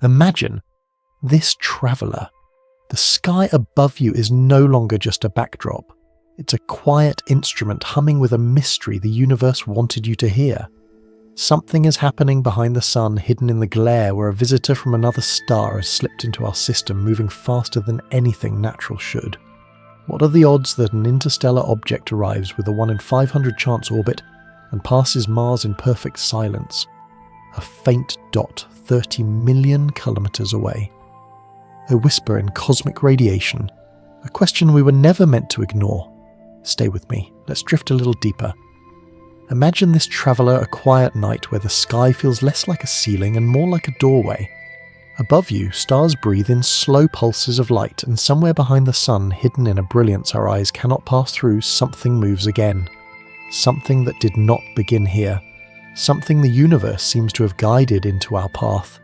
Imagine this traveller. The sky above you is no longer just a backdrop. It's a quiet instrument humming with a mystery the universe wanted you to hear. Something is happening behind the sun, hidden in the glare, where a visitor from another star has slipped into our system, moving faster than anything natural should. What are the odds that an interstellar object arrives with a 1 in 500 chance orbit and passes Mars in perfect silence? A faint dot 30 million kilometers away. A whisper in cosmic radiation. A question we were never meant to ignore. Stay with me. Let's drift a little deeper. Imagine this traveller a quiet night where the sky feels less like a ceiling and more like a doorway. Above you, stars breathe in slow pulses of light, and somewhere behind the sun, hidden in a brilliance our eyes cannot pass through, something moves again. Something that did not begin here. Something the universe seems to have guided into our path.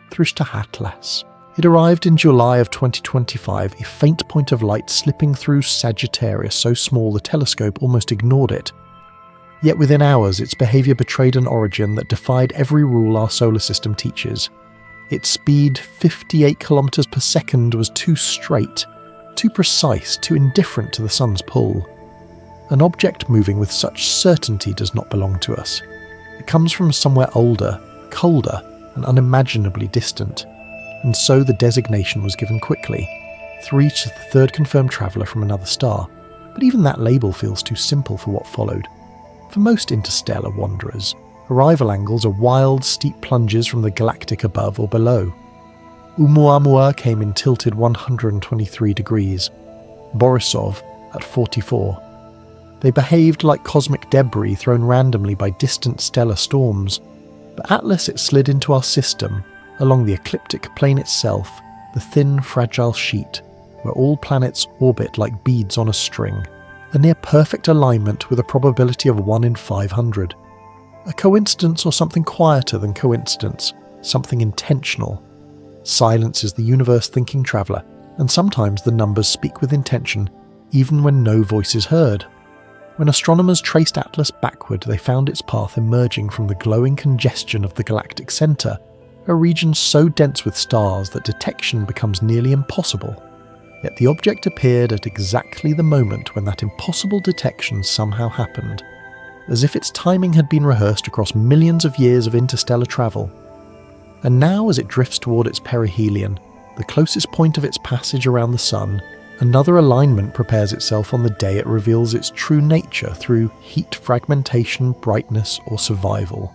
Thrishta Atlas. It arrived in July of 2025, a faint point of light slipping through Sagittarius so small the telescope almost ignored it. Yet within hours its behaviour betrayed an origin that defied every rule our solar system teaches. Its speed, 58 kilometers per second, was too straight, too precise, too indifferent to the sun's pull. An object moving with such certainty does not belong to us. It comes from somewhere older, colder, and unimaginably distant. And so the designation was given quickly. Threesh is the third confirmed traveller from another star, but even that label feels too simple for what followed. For most interstellar wanderers, arrival angles are wild, steep plunges from the galactic above or below. Oumuamua came in tilted 123 degrees, Borisov at 44. They behaved like cosmic debris thrown randomly by distant stellar storms, but Atlas it slid into our system, along the ecliptic plane itself, the thin, fragile sheet, where all planets orbit like beads on a string, a near-perfect alignment with a probability of 1 in 500. A coincidence or something quieter than coincidence, something intentional. Silence is the universe-thinking traveller, and sometimes the numbers speak with intention, even when no voice is heard. When astronomers traced Atlas backward, they found its path emerging from the glowing congestion of the galactic centre, a region so dense with stars that detection becomes nearly impossible. Yet the object appeared at exactly the moment when that impossible detection somehow happened, as if its timing had been rehearsed across millions of years of interstellar travel. And now, as it drifts toward its perihelion, the closest point of its passage around the sun, another alignment prepares itself on the day it reveals its true nature through heat fragmentation, brightness, or survival.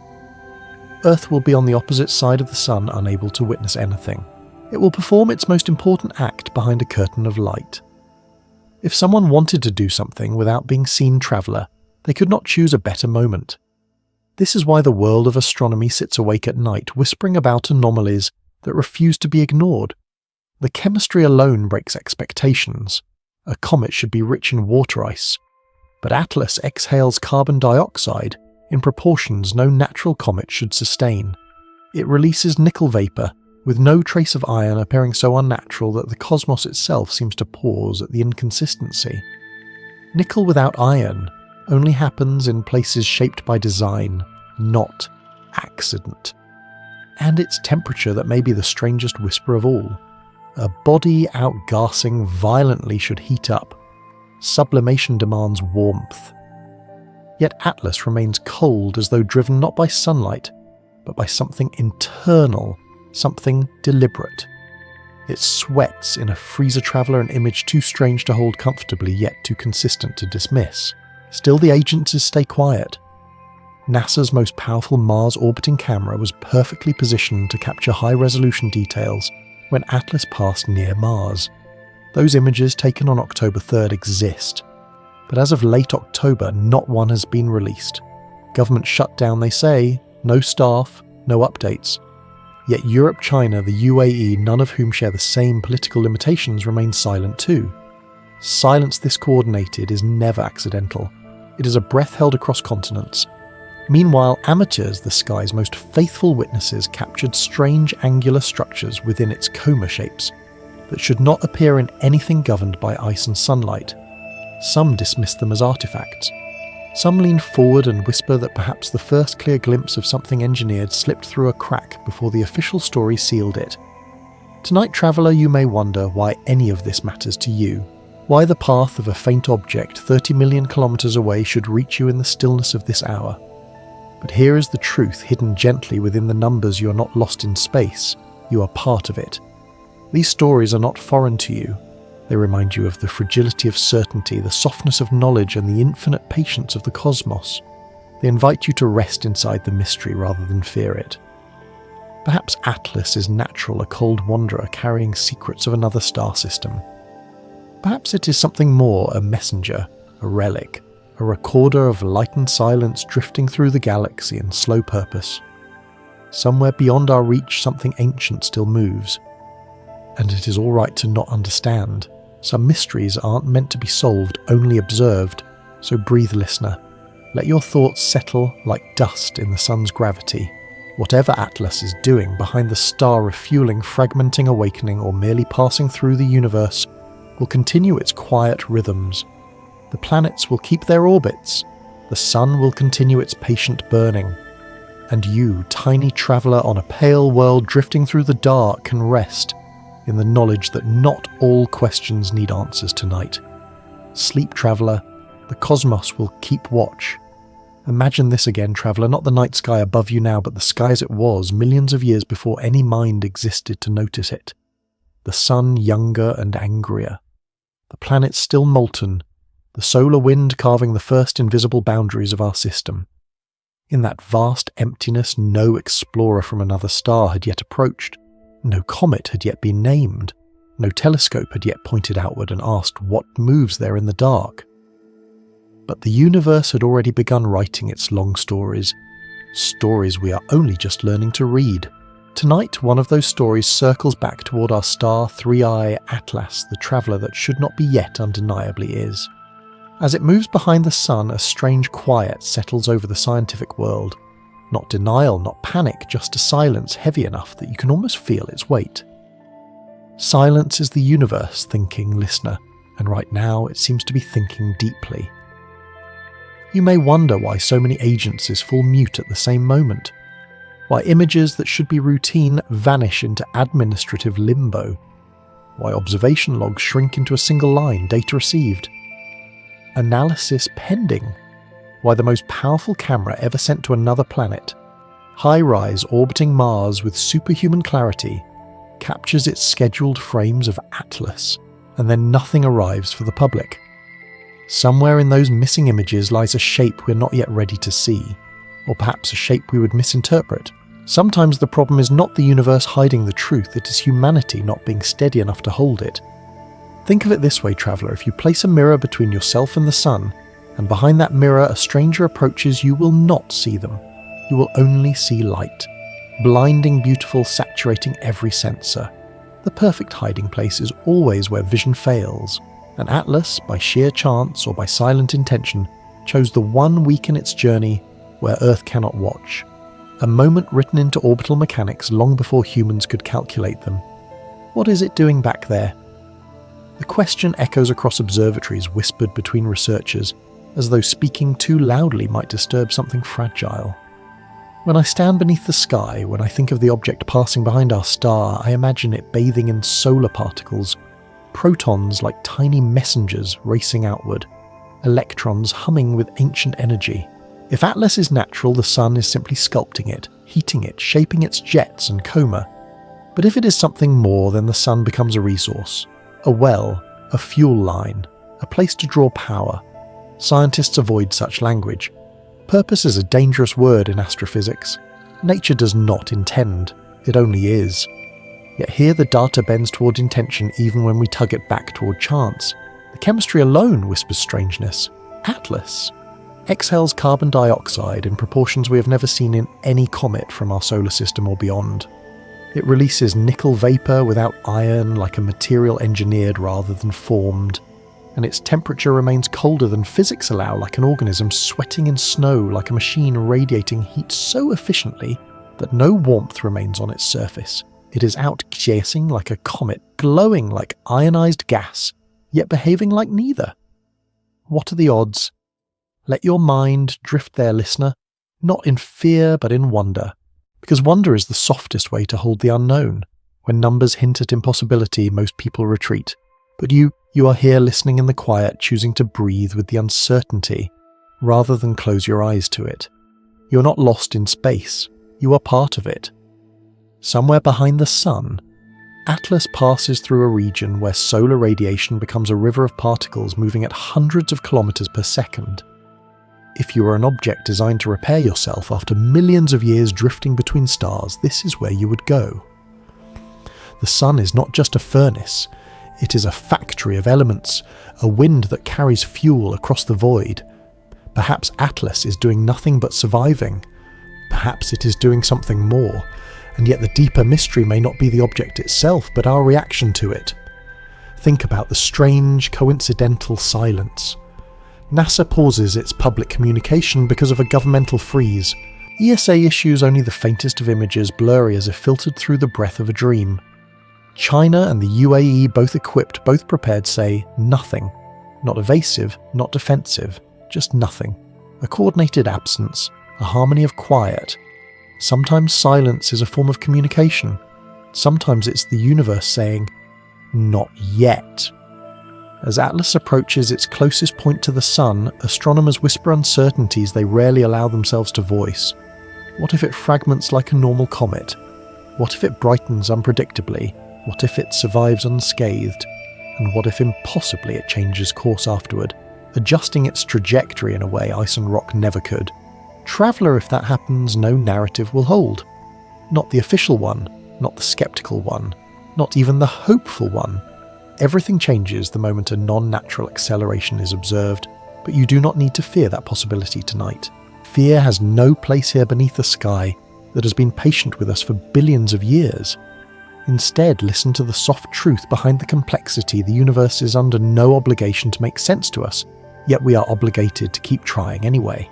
Earth will be on the opposite side of the sun, unable to witness anything. It will perform its most important act behind a curtain of light. If someone wanted to do something without being seen traveller, they could not choose a better moment. This is why the world of astronomy sits awake at night, whispering about anomalies that refuse to be ignored. The chemistry alone breaks expectations. A comet should be rich in water ice, but Atlas exhales carbon dioxide in proportions no natural comet should sustain. It releases nickel vapour, with no trace of iron appearing so unnatural that the cosmos itself seems to pause at the inconsistency. Nickel without iron only happens in places shaped by design, not accident. And its temperature that may be the strangest whisper of all. A body outgassing violently should heat up. Sublimation demands warmth. Yet Atlas remains cold, as though driven not by sunlight, but by something internal, something deliberate. It sweats in a freezer traveller, an image too strange to hold comfortably, yet too consistent to dismiss. Still the agencies stay quiet. NASA's most powerful Mars-orbiting camera was perfectly positioned to capture high-resolution details when Atlas passed near Mars. Those images taken on October 3rd exist, but as of late October, not one has been released. Government shutdown, they say, no staff, no updates. Yet Europe, China, the UAE, none of whom share the same political limitations, remain silent too. Silence this coordinated is never accidental. It is a breath held across continents. Meanwhile, amateurs, the sky's most faithful witnesses, captured strange angular structures within its coma shapes that should not appear in anything governed by ice and sunlight. Some dismissed them as artifacts. Some lean forward and whisper that perhaps the first clear glimpse of something engineered slipped through a crack before the official story sealed it. Tonight, traveller, you may wonder why any of this matters to you. Why the path of a faint object 30 million kilometres away should reach you in the stillness of this hour. But here is the truth hidden gently within the numbers. You are not lost in space. You are part of it. These stories are not foreign to you. They remind you of the fragility of certainty, the softness of knowledge, and the infinite patience of the cosmos. They invite you to rest inside the mystery rather than fear it. Perhaps Atlas is natural, a cold wanderer carrying secrets of another star system. Perhaps it is something more, a messenger, a relic, a recorder of light and silence drifting through the galaxy in slow purpose. Somewhere beyond our reach, something ancient still moves. And it is all right to not understand. Some mysteries aren't meant to be solved, only observed. So breathe, listener. Let your thoughts settle like dust in the sun's gravity. Whatever Atlas is doing behind the star, refueling, fragmenting, awakening, or merely passing through the universe, will continue its quiet rhythms. The planets will keep their orbits. The sun will continue its patient burning. And you, tiny traveller on a pale world drifting through the dark, can rest in the knowledge that not all questions need answers tonight. Sleep, traveller. The cosmos will keep watch. Imagine this again, traveller, not the night sky above you now, but the sky as it was millions of years before any mind existed to notice it. The sun younger and angrier. The planets still molten. The solar wind carving the first invisible boundaries of our system. In that vast emptiness, no explorer from another star had yet approached. No comet had yet been named. No telescope had yet pointed outward and asked what moves there in the dark. But the universe had already begun writing its long stories. Stories we are only just learning to read. Tonight, one of those stories circles back toward our star 3i Atlas, the traveller that should not be yet undeniably is. As it moves behind the sun, a strange quiet settles over the scientific world. Not denial, not panic, just a silence heavy enough that you can almost feel its weight. Silence is the universe thinking, listener, and right now it seems to be thinking deeply. You may wonder why so many agencies fall mute at the same moment. Why images that should be routine vanish into administrative limbo. Why observation logs shrink into a single line, data received. Analysis pending. Why the most powerful camera ever sent to another planet, high-rise orbiting Mars with superhuman clarity, captures its scheduled frames of Atlas, and then nothing arrives for the public. Somewhere in those missing images lies a shape we're not yet ready to see, or perhaps a shape we would misinterpret. Sometimes the problem is not the universe hiding the truth, it is humanity not being steady enough to hold it. Think of it this way, traveller, if you place a mirror between yourself and the sun, and behind that mirror a stranger approaches, you will not see them. You will only see light. Blinding, beautiful, saturating every sensor. The perfect hiding place is always where vision fails, and Atlas, by sheer chance or by silent intention, chose the one week in its journey where Earth cannot watch. A moment written into orbital mechanics long before humans could calculate them. What is it doing back there? The question echoes across observatories whispered between researchers, as though speaking too loudly might disturb something fragile. When I stand beneath the sky, when I think of the object passing behind our star, I imagine it bathing in solar particles, protons like tiny messengers racing outward, electrons humming with ancient energy. If Atlas is natural, the sun is simply sculpting it, heating it, shaping its jets and coma. But if it is something more, then the sun becomes a resource, a well, a fuel line, a place to draw power. Scientists avoid such language. Purpose is a dangerous word in astrophysics. Nature does not intend, it only is. Yet here the data bends toward intention even when we tug it back toward chance. The chemistry alone whispers strangeness. Atlas exhales carbon dioxide in proportions we have never seen in any comet from our solar system or beyond. It releases nickel vapor without iron, like a material engineered rather than formed. And its temperature remains colder than physics allow, like an organism sweating in snow, like a machine radiating heat so efficiently that no warmth remains on its surface. It is outgassing like a comet, glowing like ionized gas, yet behaving like neither. What are the odds? Let your mind drift there, listener, not in fear but in wonder, because wonder is the softest way to hold the unknown. When numbers hint at impossibility, most people retreat. But you are here listening in the quiet, choosing to breathe with the uncertainty, rather than close your eyes to it. You're not lost in space, you are part of it. Somewhere behind the sun, Atlas passes through a region where solar radiation becomes a river of particles moving at hundreds of kilometers per second. If you were an object designed to repair yourself after millions of years drifting between stars, this is where you would go. The sun is not just a furnace, it is a factory of elements, a wind that carries fuel across the void. Perhaps Atlas is doing nothing but surviving. Perhaps it is doing something more, and yet the deeper mystery may not be the object itself, but our reaction to it. Think about the strange, coincidental silence. NASA pauses its public communication because of a governmental freeze. ESA issues only the faintest of images, blurry as if filtered through the breath of a dream. China and the UAE, both equipped, both prepared, say nothing. Not evasive, not defensive, just nothing. A coordinated absence, a harmony of quiet. Sometimes silence is a form of communication. Sometimes it's the universe saying, not yet. As Atlas approaches its closest point to the sun, astronomers whisper uncertainties they rarely allow themselves to voice. What if it fragments like a normal comet? What if it brightens unpredictably? What if it survives unscathed? And what if impossibly it changes course afterward, adjusting its trajectory in a way ice and rock never could? Traveller, if that happens, no narrative will hold. Not the official one, not the skeptical one, not even the hopeful one. Everything changes the moment a non-natural acceleration is observed, but you do not need to fear that possibility tonight. Fear has no place here beneath the sky that has been patient with us for billions of years. Instead, listen to the soft truth behind the complexity. The universe is under no obligation to make sense to us, yet we are obligated to keep trying anyway.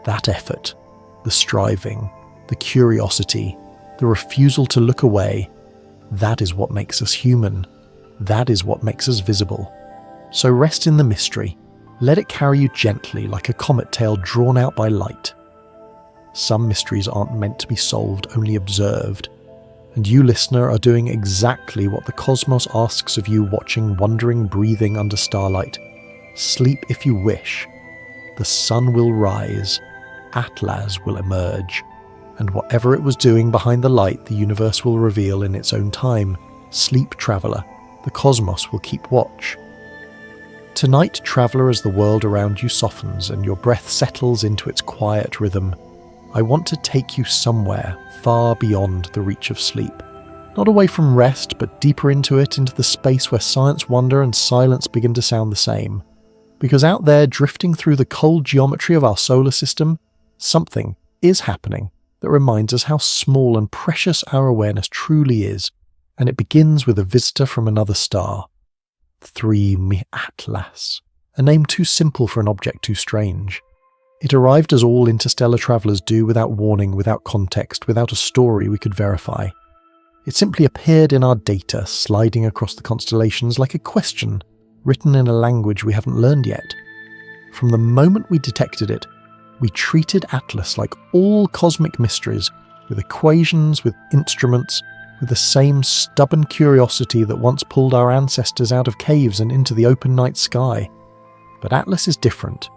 That effort, the striving, the curiosity, the refusal to look away, that is what makes us human. That is what makes us visible. So rest in the mystery. Let it carry you gently like a comet tail drawn out by light. Some mysteries aren't meant to be solved, only observed. And you, listener, are doing exactly what the cosmos asks of you, watching, wondering, breathing under starlight. Sleep if you wish. The sun will rise. Atlas will emerge. And whatever it was doing behind the light, the universe will reveal in its own time. Sleep, traveller. The cosmos will keep watch. Tonight, traveller, as the world around you softens and your breath settles into its quiet rhythm, I want to take you somewhere far beyond the reach of sleep. Not away from rest, but deeper into it, into the space where science, wonder and silence begin to sound the same. Because out there, drifting through the cold geometry of our solar system, something is happening that reminds us how small and precious our awareness truly is, and it begins with a visitor from another star. 3 Atlas, a name too simple for an object too strange. It arrived as all interstellar travellers do, without warning, without context, without a story we could verify. It simply appeared in our data, sliding across the constellations like a question, written in a language we haven't learned yet. From the moment we detected it, we treated Atlas like all cosmic mysteries, with equations, with instruments, with the same stubborn curiosity that once pulled our ancestors out of caves and into the open night sky. But Atlas is different.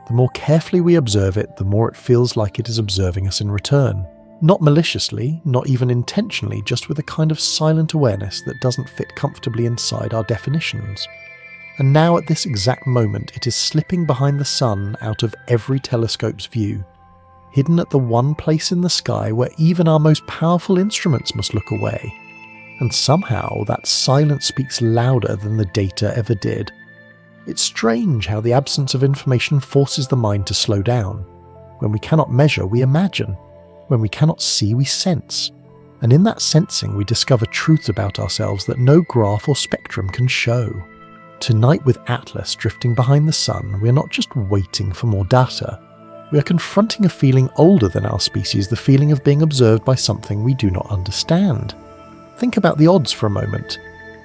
The more carefully we observe it, the more it feels like it is observing us in return. Not maliciously, not even intentionally, just with a kind of silent awareness that doesn't fit comfortably inside our definitions. And now at this exact moment, it is slipping behind the sun out of every telescope's view, hidden at the one place in the sky where even our most powerful instruments must look away. And somehow that silence speaks louder than the data ever did. It's strange how the absence of information forces the mind to slow down. When we cannot measure, we imagine. When we cannot see, we sense. And in that sensing, we discover truths about ourselves that no graph or spectrum can show. Tonight, with Atlas drifting behind the sun, we are not just waiting for more data. We are confronting a feeling older than our species, the feeling of being observed by something we do not understand. Think about the odds for a moment.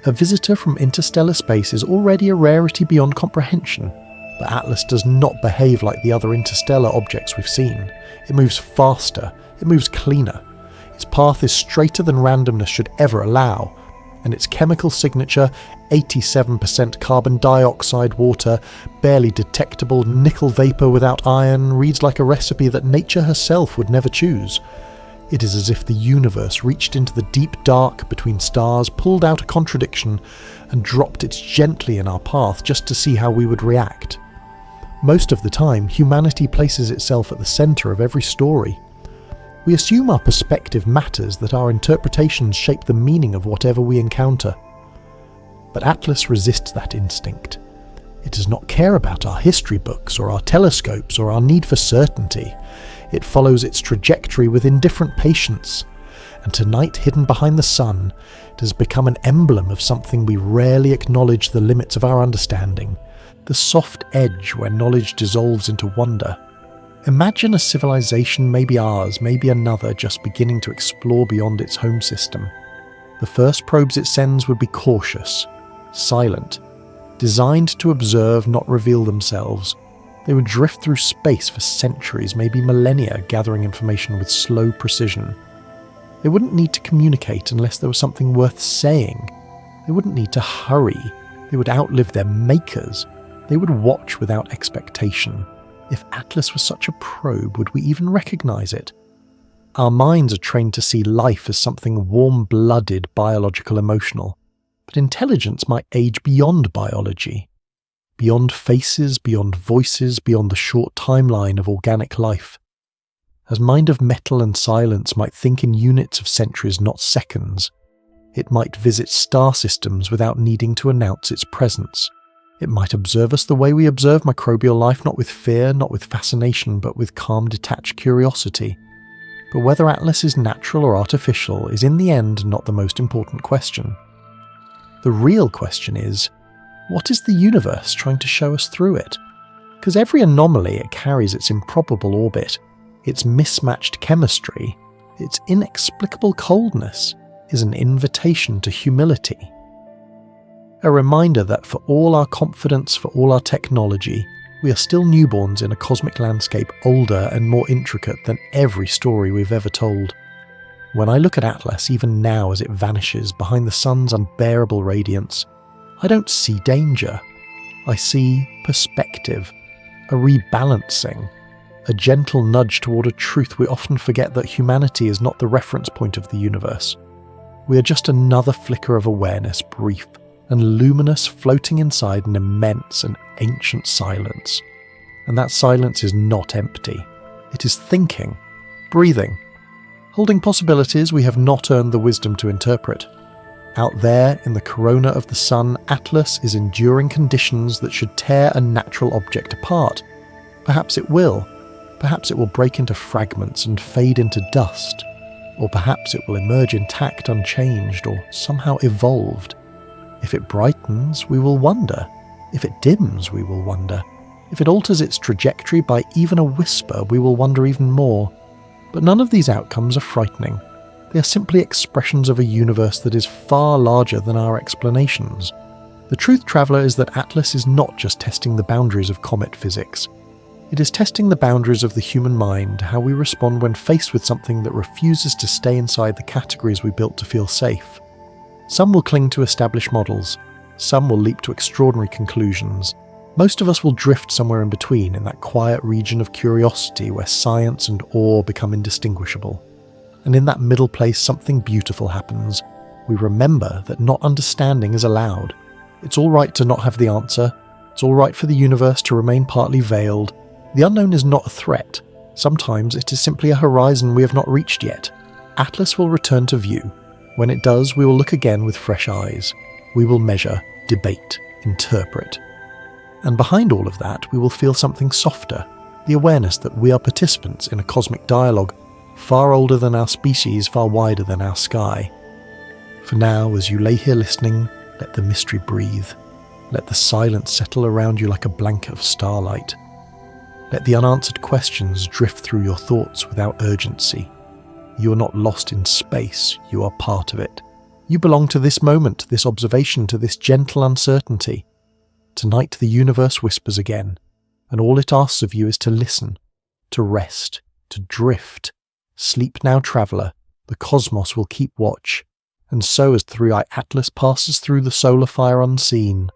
A visitor from interstellar space is already a rarity beyond comprehension, But Atlas does not behave like the other interstellar objects we've seen. It moves faster, it moves cleaner. Its path is straighter than randomness should ever allow, and its chemical signature, 87% carbon dioxide water, barely detectable nickel vapour without iron, reads like a recipe that nature herself would never choose. It is as if the universe reached into the deep dark between stars, pulled out a contradiction, and dropped it gently in our path just to see how we would react. Most of the time, humanity places itself at the centre of every story. We assume our perspective matters, that our interpretations shape the meaning of whatever we encounter. But Atlas resists that instinct. It does not care about our history books or our telescopes or our need for certainty. It follows its trajectory with indifferent patience. And tonight, hidden behind the sun, it has become an emblem of something we rarely acknowledge the limits of our understanding. The soft edge where knowledge dissolves into wonder. Imagine a civilization, maybe ours, maybe another, just beginning to explore beyond its home system. The first probes it sends would be cautious, silent, designed to observe, not reveal themselves. They would drift through space for centuries, maybe millennia, gathering information with slow precision. They wouldn't need to communicate unless there was something worth saying. They wouldn't need to hurry. They would outlive their makers. They would watch without expectation. If Atlas was such a probe, would we even recognize it? Our minds are trained to see life as something warm-blooded, biological, emotional. But intelligence might age beyond biology. Beyond faces, beyond voices, beyond the short timeline of organic life. As mind of metal and silence might think in units of centuries, not seconds. It might visit star systems without needing to announce its presence. It might observe us the way we observe microbial life, not with fear, not with fascination, but with calm, detached curiosity. But whether Atlas is natural or artificial is in the end not the most important question. The real question is, what is the universe trying to show us through it? Because every anomaly it carries, its improbable orbit, its mismatched chemistry, its inexplicable coldness, is an invitation to humility. A reminder that for all our confidence, for all our technology, we are still newborns in a cosmic landscape older and more intricate than every story we've ever told. When I look at Atlas, even now as it vanishes behind the sun's unbearable radiance, I don't see danger. I see perspective, a rebalancing, a gentle nudge toward a truth we often forget, that humanity is not the reference point of the universe. We are just another flicker of awareness, brief and luminous, floating inside an immense and ancient silence. And that silence is not empty. It is thinking, breathing, holding possibilities we have not earned the wisdom to interpret. Out there, in the corona of the sun, Atlas is enduring conditions that should tear a natural object apart. Perhaps it will. Perhaps it will break into fragments and fade into dust. Or perhaps it will emerge intact, unchanged, or somehow evolved. If it brightens, we will wonder. If it dims, we will wonder. If it alters its trajectory by even a whisper, we will wonder even more. But none of these outcomes are frightening. They are simply expressions of a universe that is far larger than our explanations. The truth, traveller, is that Atlas is not just testing the boundaries of comet physics. It is testing the boundaries of the human mind, how we respond when faced with something that refuses to stay inside the categories we built to feel safe. Some will cling to established models. Some will leap to extraordinary conclusions. Most of us will drift somewhere in between, in that quiet region of curiosity where science and awe become indistinguishable. And in that middle place, something beautiful happens. We remember that not understanding is allowed. It's all right to not have the answer. It's all right for the universe to remain partly veiled. The unknown is not a threat. Sometimes it is simply a horizon we have not reached yet. Atlas will return to view. When it does, we will look again with fresh eyes. We will measure, debate, interpret. And behind all of that, we will feel something softer, the awareness that we are participants in a cosmic dialogue, far older than our species, far wider than our sky. For now, as you lay here listening, let the mystery breathe. Let the silence settle around you like a blanket of starlight. Let the unanswered questions drift through your thoughts without urgency. You are not lost in space, you are part of it. You belong to this moment, to this observation, to this gentle uncertainty. Tonight the universe whispers again. and all it asks of you is to listen, to rest, to drift. Sleep now, traveller, the cosmos will keep watch, and so as 3i Atlas passes through the solar fire unseen,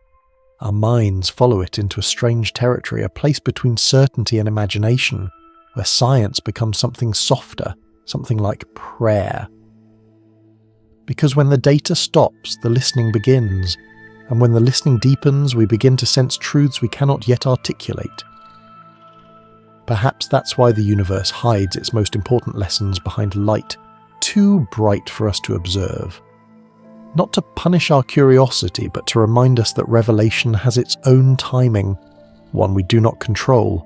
our minds follow it into a strange territory, a place between certainty and imagination, where science becomes something softer, something like prayer. Because when the data stops, the listening begins, and when the listening deepens, we begin to sense truths we cannot yet articulate. Perhaps that's why the universe hides its most important lessons behind light, too bright for us to observe. Not to punish our curiosity, but to remind us that revelation has its own timing, one we do not control.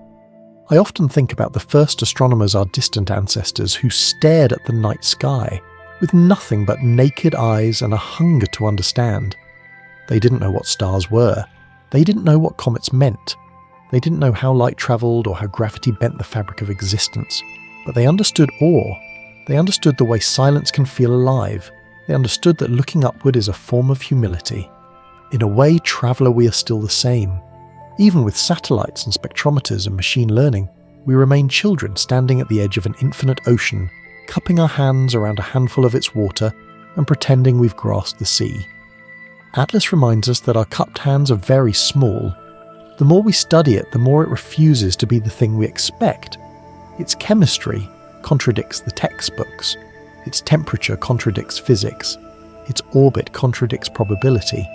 I often think about the first astronomers, our distant ancestors, who stared at the night sky with nothing but naked eyes and a hunger to understand. They didn't know what stars were. They didn't know what comets meant. They didn't know how light travelled or how gravity bent the fabric of existence. But they understood awe. They understood the way silence can feel alive. They understood that looking upward is a form of humility. In a way, traveller, we are still the same. Even with satellites and spectrometers and machine learning, we remain children standing at the edge of an infinite ocean, cupping our hands around a handful of its water and pretending we've grasped the sea. Atlas reminds us that our cupped hands are very small. The more we study it, the more it refuses to be the thing we expect. Its chemistry contradicts the textbooks. Its temperature contradicts physics. Its orbit contradicts probability.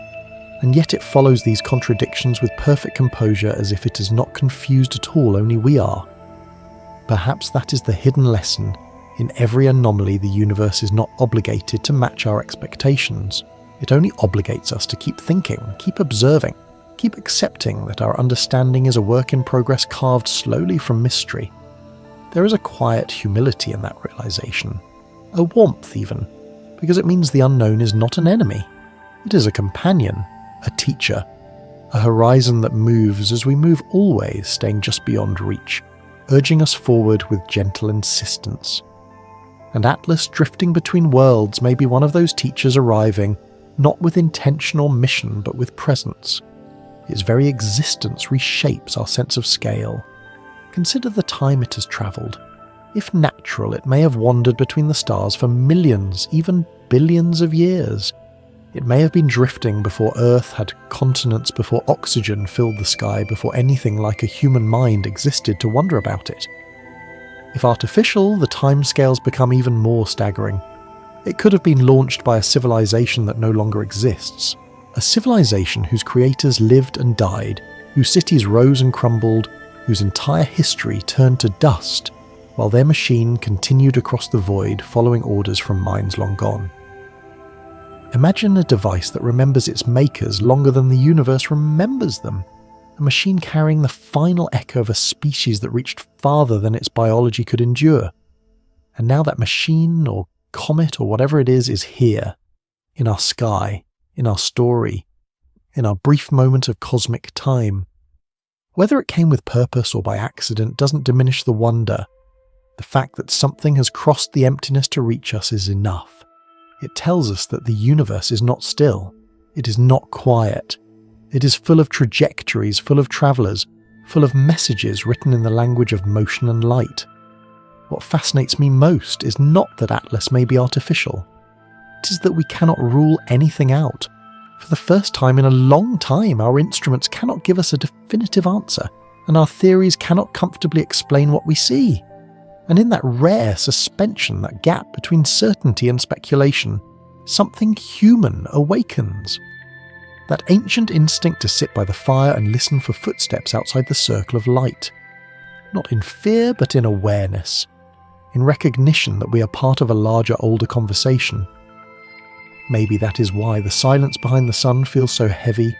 And yet it follows these contradictions with perfect composure, as if it is not confused at all, only we are. Perhaps that is the hidden lesson. In every anomaly, the universe is not obligated to match our expectations. It only obligates us to keep thinking, keep observing, keep accepting that our understanding is a work in progress carved slowly from mystery. There is a quiet humility in that realization, a warmth even, because it means the unknown is not an enemy. It is a companion, a teacher, a horizon that moves as we move always, staying just beyond reach, urging us forward with gentle insistence. And Atlas, drifting between worlds, may be one of those teachers arriving, not with intention or mission, but with presence. Its very existence reshapes our sense of scale. Consider the time it has travelled. If natural, it may have wandered between the stars for millions, even billions of years. It may have been drifting before Earth had continents, before oxygen filled the sky, before anything like a human mind existed to wonder about it. If artificial, the timescales become even more staggering. It could have been launched by a civilization that no longer exists. A civilization whose creators lived and died, whose cities rose and crumbled, whose entire history turned to dust, while their machine continued across the void following orders from minds long gone. Imagine a device that remembers its makers longer than the universe remembers them. A machine carrying the final echo of a species that reached farther than its biology could endure. And now that machine, or comet, or whatever it is here, in our sky, in our story, in our brief moment of cosmic time. Whether it came with purpose or by accident doesn't diminish the wonder. The fact that something has crossed the emptiness to reach us is enough. It tells us that the universe is not still. It is not quiet. It is full of trajectories, full of travellers, full of messages written in the language of motion and light. What fascinates me most is not that Atlas may be artificial. It is that we cannot rule anything out. For the first time in a long time, our instruments cannot give us a definitive answer, and our theories cannot comfortably explain what we see. And in that rare suspension, that gap between certainty and speculation, something human awakens. That ancient instinct to sit by the fire and listen for footsteps outside the circle of light. Not in fear, but in awareness. In recognition that we are part of a larger, older conversation. Maybe that is why the silence behind the sun feels so heavy,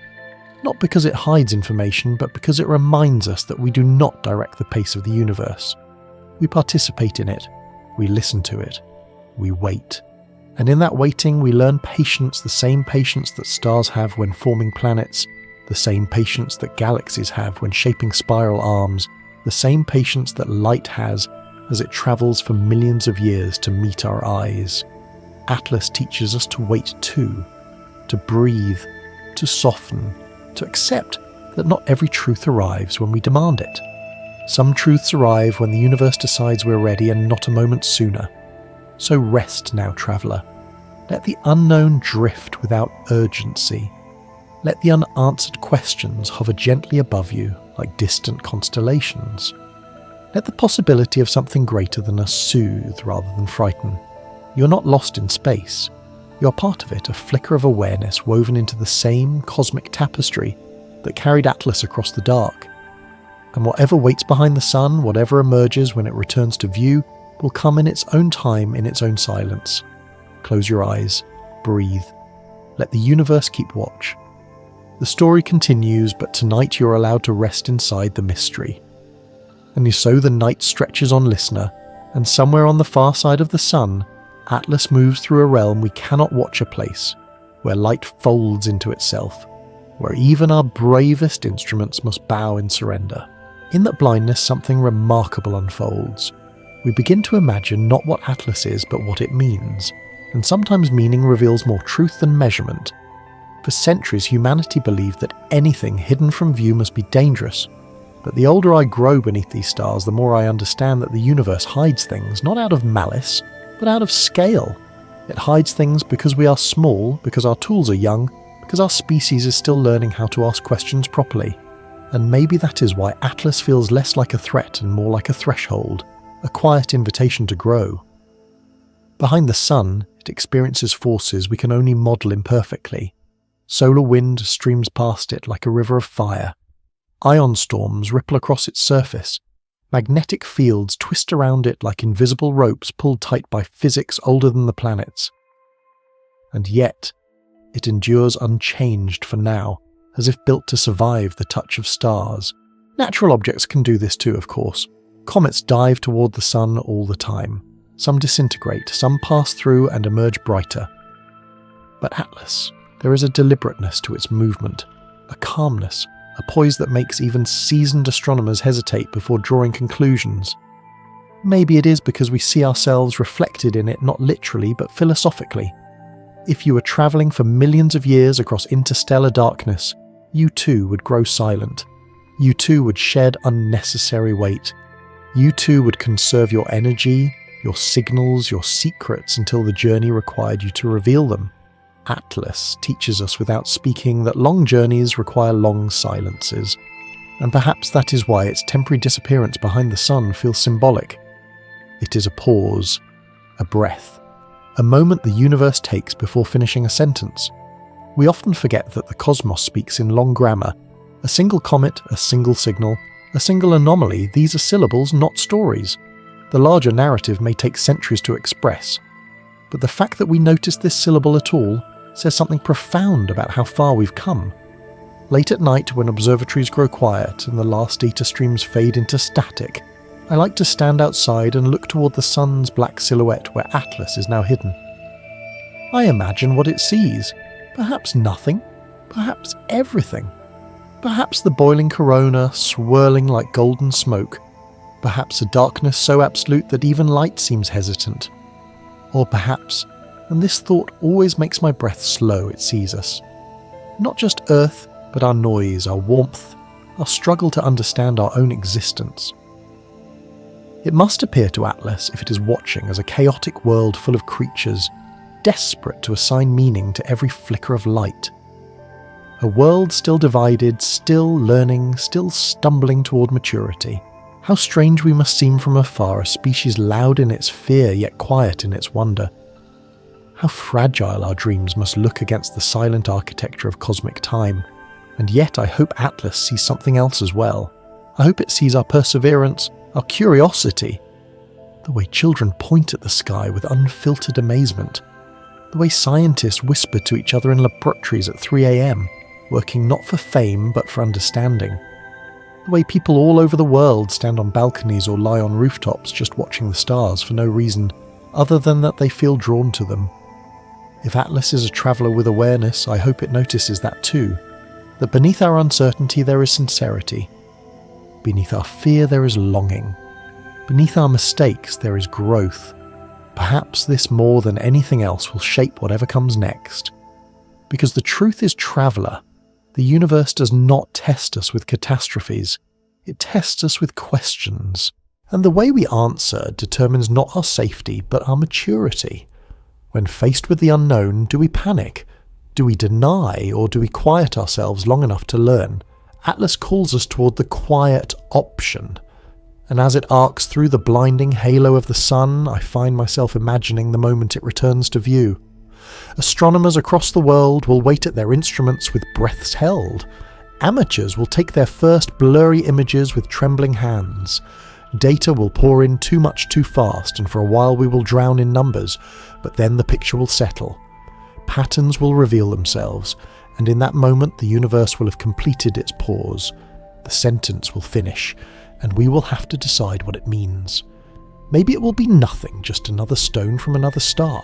not because it hides information, but because it reminds us that we do not direct the pace of the universe. We participate in it, we listen to it, we wait. And in that waiting we learn patience, the same patience that stars have when forming planets, the same patience that galaxies have when shaping spiral arms, the same patience that light has as it travels for millions of years to meet our eyes. Atlas teaches us to wait too, to breathe, to soften, to accept that not every truth arrives when we demand it. Some truths arrive when the universe decides we're ready and not a moment sooner. So rest now, traveller. Let the unknown drift without urgency. Let the unanswered questions hover gently above you like distant constellations. Let the possibility of something greater than us soothe rather than frighten. You're not lost in space. You're part of it, a flicker of awareness woven into the same cosmic tapestry that carried Atlas across the dark. And whatever waits behind the sun, whatever emerges when it returns to view, will come in its own time, in its own silence. Close your eyes, breathe. Let the universe keep watch. The story continues, but tonight you're allowed to rest inside the mystery. And so the night stretches on, listener, and somewhere on the far side of the sun, Atlas moves through a realm we cannot watch, a place where light folds into itself, where even our bravest instruments must bow in surrender. In that blindness, something remarkable unfolds. We begin to imagine not what Atlas is, but what it means, and sometimes meaning reveals more truth than measurement. For centuries, humanity believed that anything hidden from view must be dangerous. But the older I grow beneath these stars, the more I understand that the universe hides things, not out of malice, but out of scale. It hides things because we are small, because our tools are young, because our species is still learning how to ask questions properly. And maybe that is why Atlas feels less like a threat and more like a threshold, a quiet invitation to grow. Behind the sun, it experiences forces we can only model imperfectly. Solar wind streams past it like a river of fire. Ion storms ripple across its surface. Magnetic fields twist around it like invisible ropes pulled tight by physics older than the planets. And yet, it endures unchanged for now, as if built to survive the touch of stars. Natural objects can do this too, of course. Comets dive toward the sun all the time. Some disintegrate, some pass through and emerge brighter. But Atlas, there is a deliberateness to its movement, a calmness, a poise that makes even seasoned astronomers hesitate before drawing conclusions. Maybe it is because we see ourselves reflected in it not literally but philosophically. If you were travelling for millions of years across interstellar darkness, you too would grow silent. You too would shed unnecessary weight. You too would conserve your energy, your signals, your secrets until the journey required you to reveal them. Atlas teaches us without speaking that long journeys require long silences, and perhaps that is why its temporary disappearance behind the sun feels symbolic. It is a pause, a breath, a moment the universe takes before finishing a sentence. We often forget that the cosmos speaks in long grammar. A single comet, a single signal, a single anomaly, these are syllables, not stories. The larger narrative may take centuries to express, but the fact that we notice this syllable at all says something profound about how far we've come. Late at night, when observatories grow quiet and the last data streams fade into static, I like to stand outside and look toward the sun's black silhouette where Atlas is now hidden. I imagine what it sees. Perhaps nothing, perhaps everything. Perhaps the boiling corona swirling like golden smoke. Perhaps a darkness so absolute that even light seems hesitant. Or perhaps, and this thought always makes my breath slow, it sees us. Not just Earth, but our noise, our warmth, our struggle to understand our own existence. It must appear to Atlas, if it is watching, as a chaotic world full of creatures, desperate to assign meaning to every flicker of light. A world still divided, still learning, still stumbling toward maturity. How strange we must seem from afar, a species loud in its fear yet quiet in its wonder. How fragile our dreams must look against the silent architecture of cosmic time. And yet I hope Atlas sees something else as well. I hope it sees our perseverance, our curiosity. The way children point at the sky with unfiltered amazement. The way scientists whisper to each other in laboratories at 3 a.m, working not for fame but for understanding. The way people all over the world stand on balconies or lie on rooftops just watching the stars for no reason other than that they feel drawn to them. If Atlas is a traveller with awareness, I hope it notices that too, that beneath our uncertainty there is sincerity. Beneath our fear there is longing. Beneath our mistakes there is growth. Perhaps this more than anything else will shape whatever comes next. Because the truth is traveller. The universe does not test us with catastrophes. It tests us with questions. And the way we answer determines not our safety, but our maturity. When faced with the unknown, do we panic? Do we deny, or do we quiet ourselves long enough to learn? Atlas calls us toward the quiet option. And as it arcs through the blinding halo of the sun, I find myself imagining the moment it returns to view. Astronomers across the world will wait at their instruments with breaths held. Amateurs will take their first blurry images with trembling hands. Data will pour in too much too fast, and for a while we will drown in numbers, but then the picture will settle. Patterns will reveal themselves, and in that moment the universe will have completed its pause. The sentence will finish, and we will have to decide what it means. Maybe it will be nothing, just another stone from another star.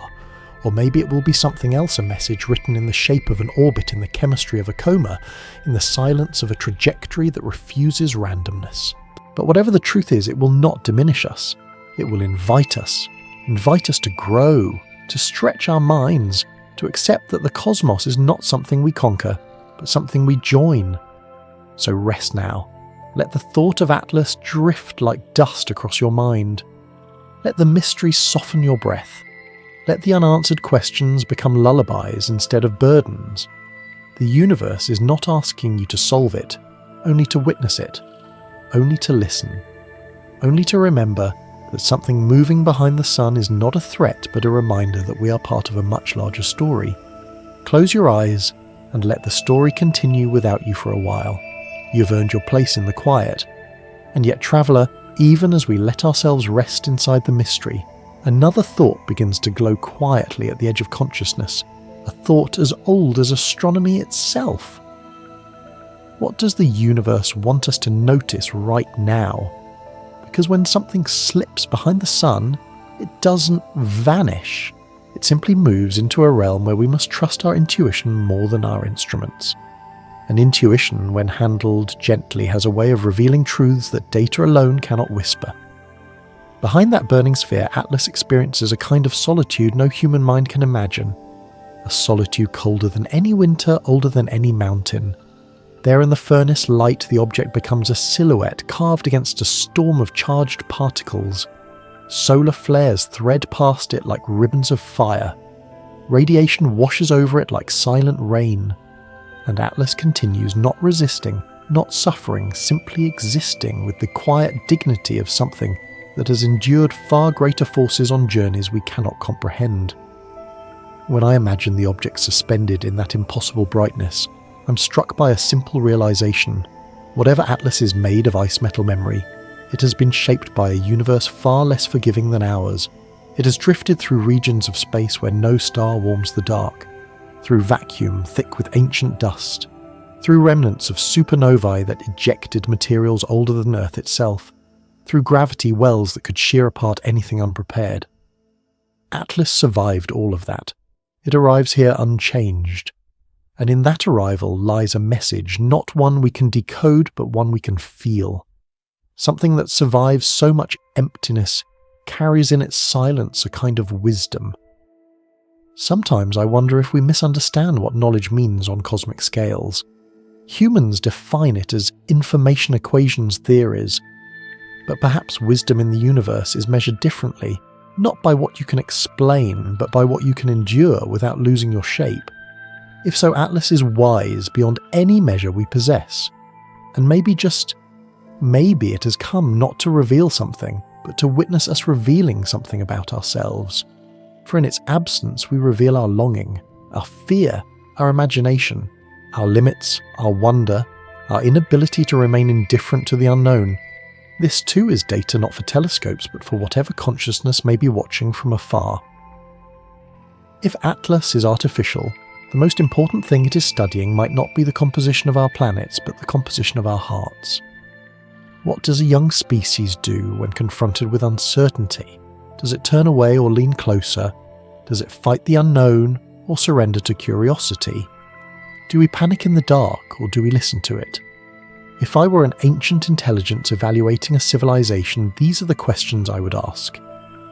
Or maybe it will be something else, a message written in the shape of an orbit, in the chemistry of a coma, in the silence of a trajectory that refuses randomness. But whatever the truth is, it will not diminish us. It will invite us to grow, to stretch our minds, to accept that the cosmos is not something we conquer, but something we join. So rest now. Let the thought of Atlas drift like dust across your mind. Let the mystery soften your breath. Let the unanswered questions become lullabies instead of burdens. The universe is not asking you to solve it, only to witness it, only to listen, only to remember that something moving behind the sun is not a threat but a reminder that we are part of a much larger story. Close your eyes and let the story continue without you for a while. You have earned your place in the quiet. And yet, traveller, even as we let ourselves rest inside the mystery, another thought begins to glow quietly at the edge of consciousness, a thought as old as astronomy itself. What does the universe want us to notice right now? Because when something slips behind the sun, it doesn't vanish. It simply moves into a realm where we must trust our intuition more than our instruments. And intuition, when handled gently, has a way of revealing truths that data alone cannot whisper. Behind that burning sphere, Atlas experiences a kind of solitude no human mind can imagine. A solitude colder than any winter, older than any mountain. There in the furnace light, the object becomes a silhouette carved against a storm of charged particles. Solar flares thread past it like ribbons of fire. Radiation washes over it like silent rain. And Atlas continues, not resisting, not suffering, simply existing with the quiet dignity of something that has endured far greater forces on journeys we cannot comprehend. When I imagine the object suspended in that impossible brightness, I'm struck by a simple realization. Whatever Atlas is made of ice metal memory, it has been shaped by a universe far less forgiving than ours. It has drifted through regions of space where no star warms the dark, through vacuum thick with ancient dust, through remnants of supernovae that ejected materials older than Earth itself, through gravity wells that could shear apart anything unprepared. Atlas survived all of that. It arrives here unchanged. And in that arrival lies a message, not one we can decode, but one we can feel. Something that survives so much emptiness, carries in its silence a kind of wisdom. Sometimes I wonder if we misunderstand what knowledge means on cosmic scales. Humans define it as information equations theories, but perhaps wisdom in the universe is measured differently, not by what you can explain, but by what you can endure without losing your shape. If so, Atlas is wise beyond any measure we possess, and maybe it has come not to reveal something, but to witness us revealing something about ourselves. For in its absence we reveal our longing, our fear, our imagination, our limits, our wonder, our inability to remain indifferent to the unknown. This too is data not for telescopes, but for whatever consciousness may be watching from afar. If Atlas is artificial, the most important thing it is studying might not be the composition of our planets, but the composition of our hearts. What does a young species do when confronted with uncertainty? Does it turn away or lean closer? Does it fight the unknown or surrender to curiosity? Do we panic in the dark or do we listen to it? If I were an ancient intelligence evaluating a civilization, these are the questions I would ask.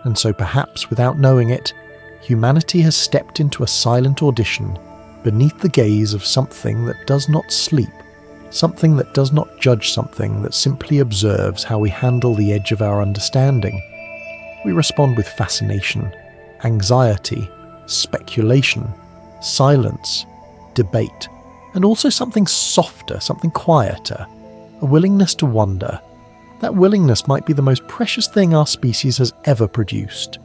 And so perhaps, without knowing it, humanity has stepped into a silent audition, beneath the gaze of something that does not sleep, something that does not judge something that simply observes how we handle the edge of our understanding. We respond with fascination, anxiety, speculation, silence, debate, and also something softer, something quieter, a willingness to wonder. That willingness might be the most precious thing our species has ever produced.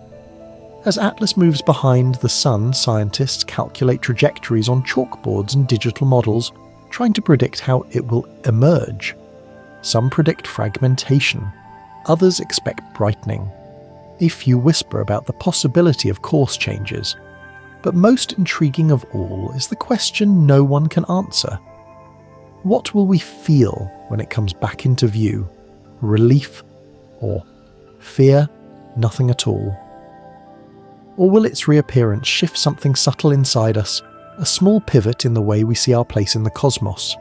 As Atlas moves behind the sun, scientists calculate trajectories on chalkboards and digital models, trying to predict how it will emerge. Some predict fragmentation, others expect brightening. A few whisper about the possibility of course changes. But most intriguing of all is the question no one can answer. What will we feel when it comes back into view? Relief or fear? Nothing at all. Or will its reappearance shift something subtle inside us, a small pivot in the way we see our place in the cosmos?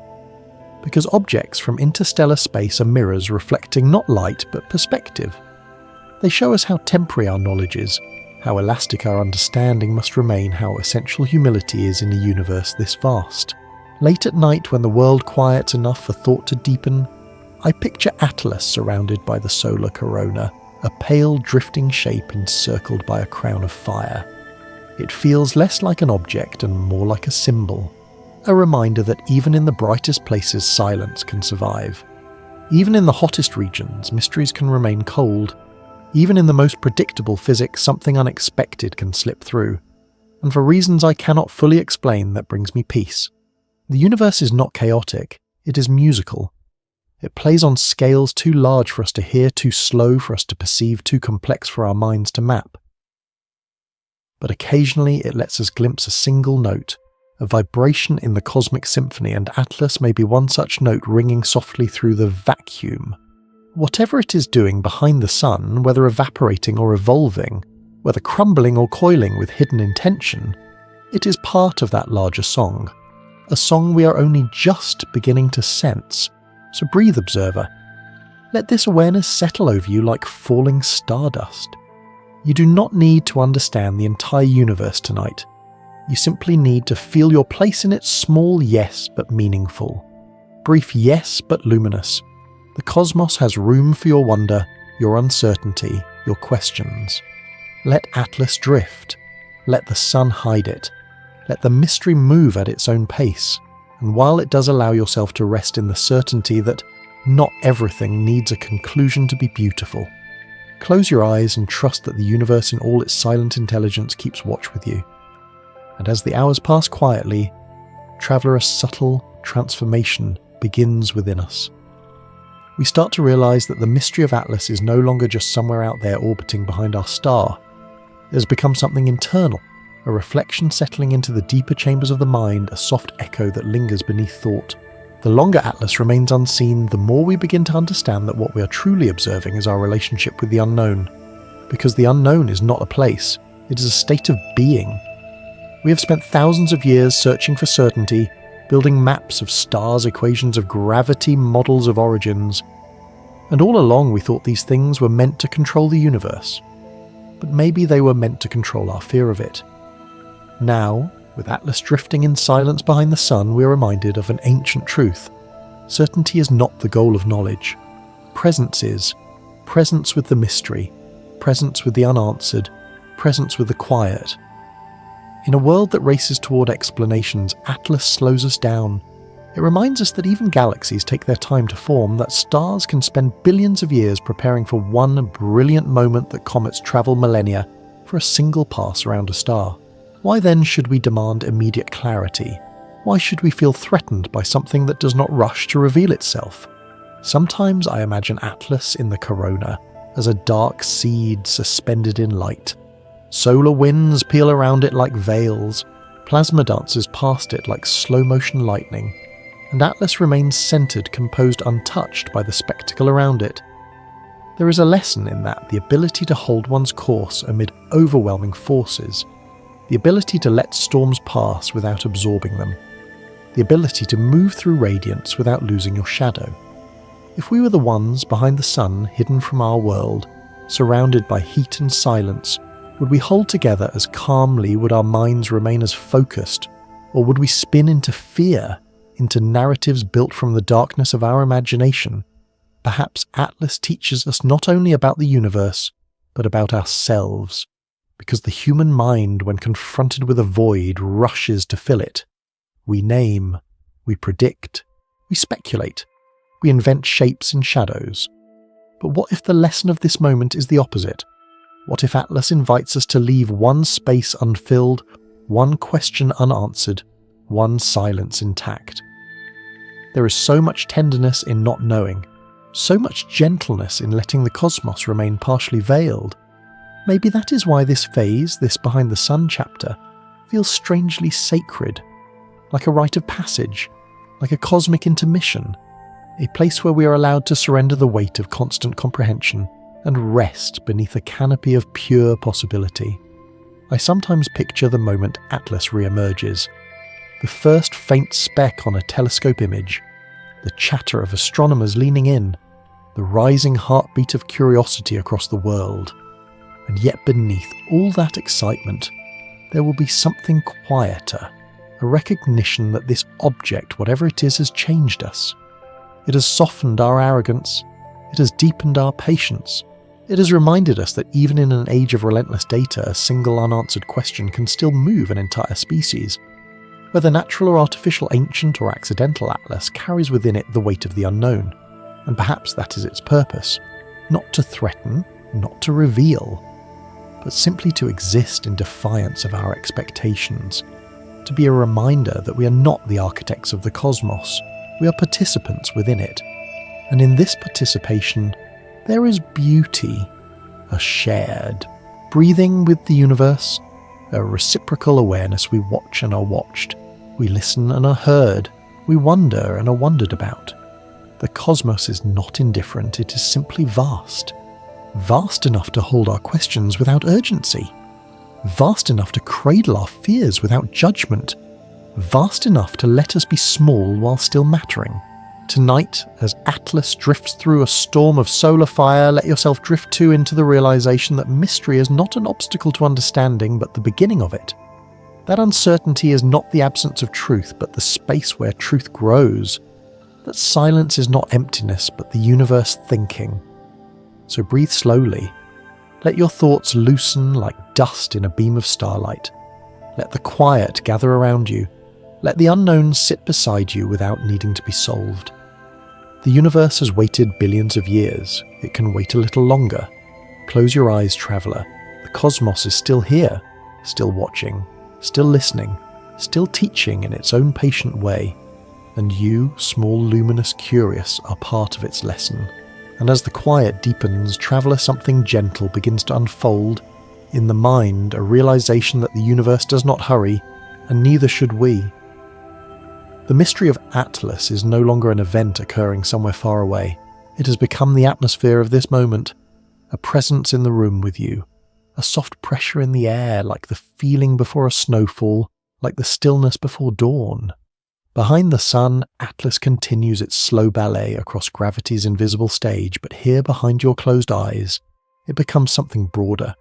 Because objects from interstellar space are mirrors reflecting not light but perspective. They show us how temporary our knowledge is, how elastic our understanding must remain, how essential humility is in a universe this vast. Late at night, when the world quiets enough for thought to deepen, I picture Atlas surrounded by the solar corona, a pale drifting shape encircled by a crown of fire. It feels less like an object and more like a symbol, a reminder that even in the brightest places silence can survive. Even in the hottest regions, mysteries can remain cold. Even in the most predictable physics, something unexpected can slip through. And for reasons I cannot fully explain, that brings me peace. The universe is not chaotic, it is musical. It plays on scales too large for us to hear, too slow for us to perceive, too complex for our minds to map. But occasionally it lets us glimpse a single note, a vibration in the cosmic symphony, and Atlas may be one such note ringing softly through the vacuum. Whatever it is doing behind the sun, whether evaporating or evolving, whether crumbling or coiling with hidden intention, it is part of that larger song, a song we are only just beginning to sense. So breathe, observer. Let this awareness settle over you like falling stardust. You do not need to understand the entire universe tonight. You simply need to feel your place in it, small yes but meaningful. Brief yes but luminous. The cosmos has room for your wonder, your uncertainty, your questions. Let Atlas drift. Let the sun hide it. Let the mystery move at its own pace. And while it does allow yourself to rest in the certainty that not everything needs a conclusion to be beautiful, close your eyes and trust that the universe in all its silent intelligence keeps watch with you. And as the hours pass quietly, traveller, a subtle transformation begins within us. We start to realise that the mystery of Atlas is no longer just somewhere out there orbiting behind our star. It has become something internal, a reflection settling into the deeper chambers of the mind, a soft echo that lingers beneath thought. The longer Atlas remains unseen, the more we begin to understand that what we are truly observing is our relationship with the unknown. Because the unknown is not a place, it is a state of being. We have spent thousands of years searching for certainty, building maps of stars, equations of gravity, models of origins. And all along we thought these things were meant to control the universe. But maybe they were meant to control our fear of it. Now, with Atlas drifting in silence behind the sun, we are reminded of an ancient truth. Certainty is not the goal of knowledge. Presence is. Presence with the mystery. Presence with the unanswered. Presence with the quiet. In a world that races toward explanations, Atlas slows us down. It reminds us that even galaxies take their time to form, that stars can spend billions of years preparing for one brilliant moment, that comets travel millennia for a single pass around a star. Why then should we demand immediate clarity? Why should we feel threatened by something that does not rush to reveal itself? Sometimes I imagine Atlas in the corona as a dark seed suspended in light. Solar winds peel around it like veils, plasma dances past it like slow-motion lightning, and Atlas remains centered, composed, untouched by the spectacle around it. There is a lesson in that, the ability to hold one's course amid overwhelming forces, the ability to let storms pass without absorbing them, the ability to move through radiance without losing your shadow. If we were the ones behind the sun, hidden from our world, surrounded by heat and silence, would we hold together as calmly? Would our minds remain as focused? Or would we spin into fear, into narratives built from the darkness of our imagination? Perhaps Atlas teaches us not only about the universe, but about ourselves, because the human mind, when confronted with a void, rushes to fill it. We name, we predict, we speculate, we invent shapes and shadows. But what if the lesson of this moment is the opposite? What if Atlas invites us to leave one space unfilled, one question unanswered, one silence intact? There is so much tenderness in not knowing, so much gentleness in letting the cosmos remain partially veiled. Maybe that is why this phase, this Behind the Sun chapter, feels strangely sacred, like a rite of passage, like a cosmic intermission, a place where we are allowed to surrender the weight of constant comprehension and rest beneath a canopy of pure possibility. I sometimes picture the moment Atlas re-emerges, the first faint speck on a telescope image, the chatter of astronomers leaning in, the rising heartbeat of curiosity across the world. And yet beneath all that excitement, there will be something quieter, a recognition that this object, whatever it is, has changed us. It has softened our arrogance, it has deepened our patience, it has reminded us that even in an age of relentless data, a single unanswered question can still move an entire species. Whether natural or artificial, ancient or accidental, Atlas carries within it the weight of the unknown, and perhaps that is its purpose, not to threaten, not to reveal, but simply to exist in defiance of our expectations, to be a reminder that we are not the architects of the cosmos, we are participants within it, and in this participation there is beauty, a shared, breathing with the universe, a reciprocal awareness. We watch and are watched, we listen and are heard, we wonder and are wondered about. The cosmos is not indifferent, it is simply vast. Vast enough to hold our questions without urgency. Vast enough to cradle our fears without judgment. Vast enough to let us be small while still mattering. Tonight, as Atlas drifts through a storm of solar fire, let yourself drift too into the realization that mystery is not an obstacle to understanding, but the beginning of it. That uncertainty is not the absence of truth, but the space where truth grows. That silence is not emptiness, but the universe thinking. So breathe slowly. Let your thoughts loosen like dust in a beam of starlight. Let the quiet gather around you. Let the unknown sit beside you without needing to be solved. The universe has waited billions of years. It can wait a little longer. Close your eyes, traveller. The cosmos is still here, still watching, still listening, still teaching in its own patient way. And you, small luminous curious, are part of its lesson. And as the quiet deepens, traveller, something gentle begins to unfold. In the mind, a realization that the universe does not hurry, and neither should we. The mystery of Atlas is no longer an event occurring somewhere far away. It has become the atmosphere of this moment, a presence in the room with you, a soft pressure in the air like the feeling before a snowfall, like the stillness before dawn. Behind the sun, Atlas continues its slow ballet across gravity's invisible stage, but here behind your closed eyes, it becomes something broader,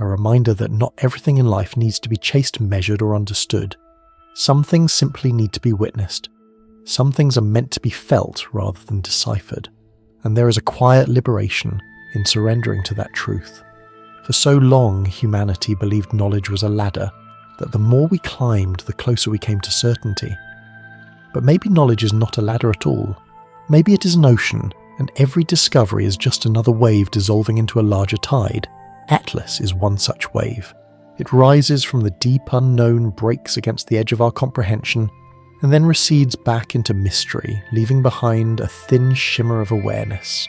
a reminder that not everything in life needs to be chased, measured, or understood. Some things simply need to be witnessed. Some things are meant to be felt rather than deciphered. And there is a quiet liberation in surrendering to that truth. For so long, humanity believed knowledge was a ladder, that the more we climbed, the closer we came to certainty. But maybe knowledge is not a ladder at all. Maybe it is an ocean, and every discovery is just another wave dissolving into a larger tide. Atlas is one such wave. It rises from the deep unknown, breaks against the edge of our comprehension, and then recedes back into mystery, leaving behind a thin shimmer of awareness.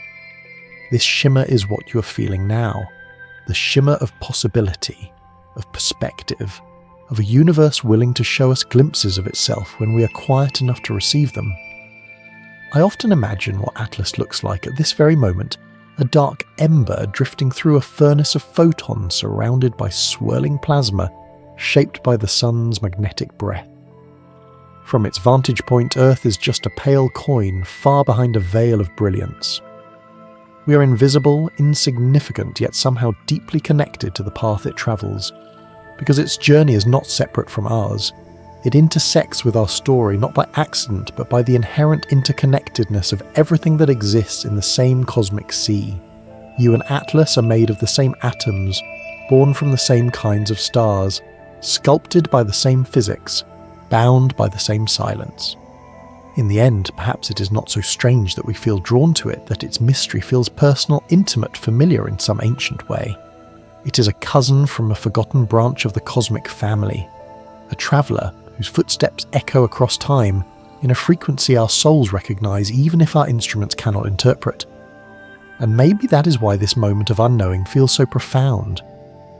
This shimmer is what you are feeling now, the shimmer of possibility, of perspective, of a universe willing to show us glimpses of itself when we are quiet enough to receive them. I often imagine what Atlas looks like at this very moment, a dark ember drifting through a furnace of photons surrounded by swirling plasma, shaped by the sun's magnetic breath. From its vantage point, Earth is just a pale coin far behind a veil of brilliance. We are invisible, insignificant, yet somehow deeply connected to the path it travels, because its journey is not separate from ours. It intersects with our story not by accident, but by the inherent interconnectedness of everything that exists in the same cosmic sea. You and Atlas are made of the same atoms, born from the same kinds of stars, sculpted by the same physics, bound by the same silence. In the end, perhaps it is not so strange that we feel drawn to it, that its mystery feels personal, intimate, familiar in some ancient way. It is a cousin from a forgotten branch of the cosmic family, a traveller whose footsteps echo across time in a frequency our souls recognise even if our instruments cannot interpret. And maybe that is why this moment of unknowing feels so profound,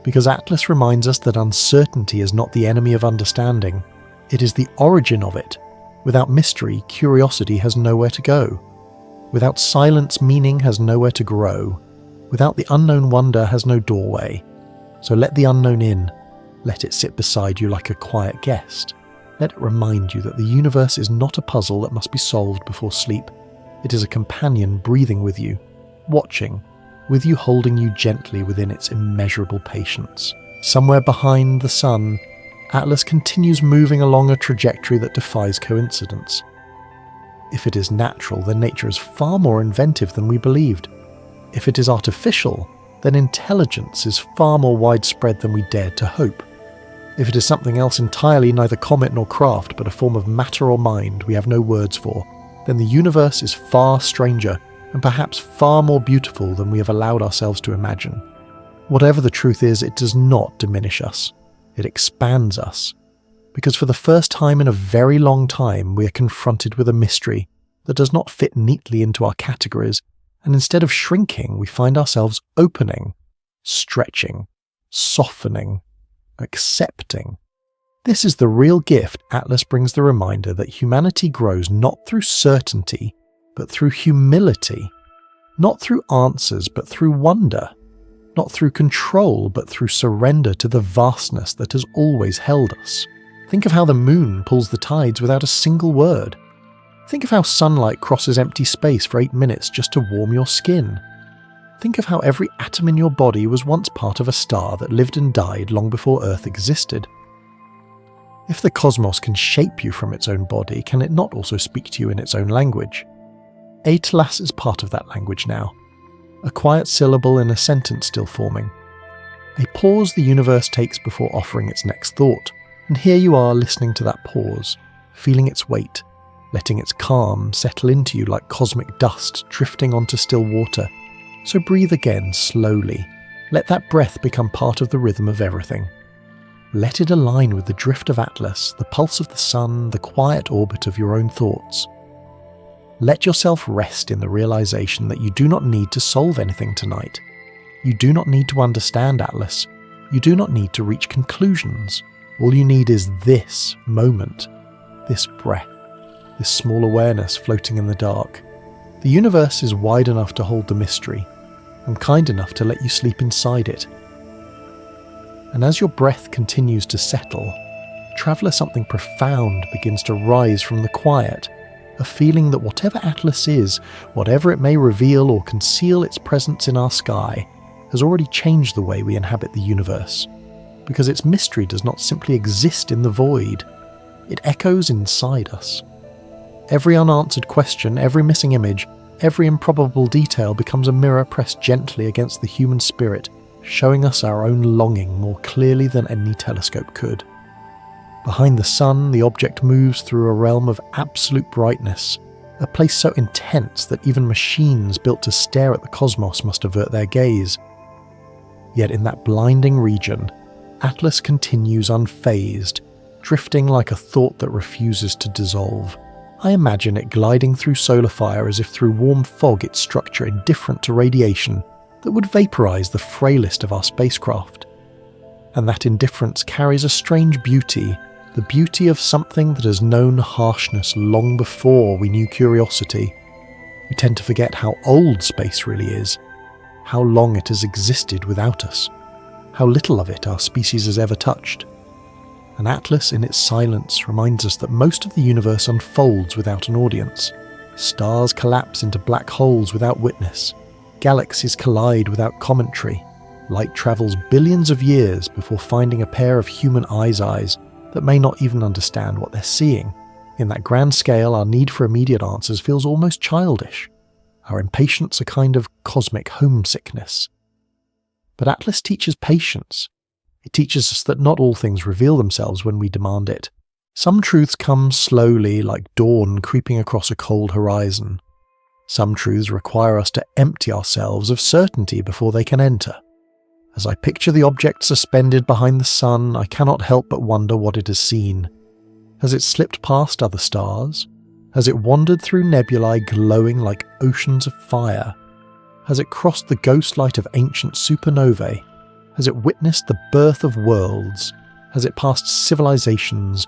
because Atlas reminds us that uncertainty is not the enemy of understanding, it is the origin of it. Without mystery, curiosity has nowhere to go. Without silence, meaning has nowhere to grow. Without the unknown, wonder has no doorway. So let the unknown in. Let it sit beside you like a quiet guest. Let it remind you that the universe is not a puzzle that must be solved before sleep. It is a companion breathing with you, watching, with you holding you gently within its immeasurable patience. Somewhere behind the sun, Atlas continues moving along a trajectory that defies coincidence. If it is natural, then nature is far more inventive than we believed. If it is artificial, then intelligence is far more widespread than we dared to hope. If it is something else entirely, neither comet nor craft, but a form of matter or mind we have no words for, then the universe is far stranger and perhaps far more beautiful than we have allowed ourselves to imagine. Whatever the truth is, it does not diminish us. It expands us. Because for the first time in a very long time, we are confronted with a mystery that does not fit neatly into our categories, and instead of shrinking, we find ourselves opening, stretching, softening, accepting. This is the real gift. Atlas brings the reminder that humanity grows not through certainty, but through humility. Not through answers, but through wonder. Not through control, but through surrender to the vastness that has always held us. Think of how the moon pulls the tides without a single word. Think of how sunlight crosses empty space for 8 minutes just to warm your skin. Think of how every atom in your body was once part of a star that lived and died long before Earth existed. If the cosmos can shape you from its own body, can it not also speak to you in its own language? Atlas is part of that language now. A quiet syllable in a sentence still forming. A pause the universe takes before offering its next thought. And here you are listening to that pause, feeling its weight, letting its calm settle into you like cosmic dust drifting onto still water. So breathe again slowly. Let that breath become part of the rhythm of everything. Let it align with the drift of Atlas, the pulse of the sun, the quiet orbit of your own thoughts. Let yourself rest in the realization that you do not need to solve anything tonight. You do not need to understand Atlas. You do not need to reach conclusions. All you need is this moment, this breath, this small awareness floating in the dark. The universe is wide enough to hold the mystery, and kind enough to let you sleep inside it. And as your breath continues to settle, traveller, something profound begins to rise from the quiet, a feeling that whatever Atlas is, whatever it may reveal or conceal its presence in our sky, has already changed the way we inhabit the universe. Because its mystery does not simply exist in the void, it echoes inside us. Every unanswered question, every missing image, every improbable detail becomes a mirror pressed gently against the human spirit, showing us our own longing more clearly than any telescope could. Behind the sun, the object moves through a realm of absolute brightness, a place so intense that even machines built to stare at the cosmos must avert their gaze. Yet in that blinding region, Atlas continues unfazed, drifting like a thought that refuses to dissolve. I imagine it gliding through solar fire as if through warm fog, its structure indifferent to radiation that would vaporize the frailest of our spacecraft. And that indifference carries a strange beauty, the beauty of something that has known harshness long before we knew curiosity. We tend to forget how old space really is, how long it has existed without us, how little of it our species has ever touched. And Atlas in its silence reminds us that most of the universe unfolds without an audience. Stars collapse into black holes without witness. Galaxies collide without commentary. Light travels billions of years before finding a pair of human eyes, that may not even understand what they're seeing. In that grand scale, our need for immediate answers feels almost childish. Our impatience a kind of cosmic homesickness. But Atlas teaches patience. It teaches us that not all things reveal themselves when we demand it. Some truths come slowly, like dawn creeping across a cold horizon. Some truths require us to empty ourselves of certainty before they can enter. As I picture the object suspended behind the sun, I cannot help but wonder what it has seen. Has it slipped past other stars? Has it wandered through nebulae glowing like oceans of fire? Has it crossed the ghost light of ancient supernovae? Has it witnessed the birth of worlds? Has it passed civilizations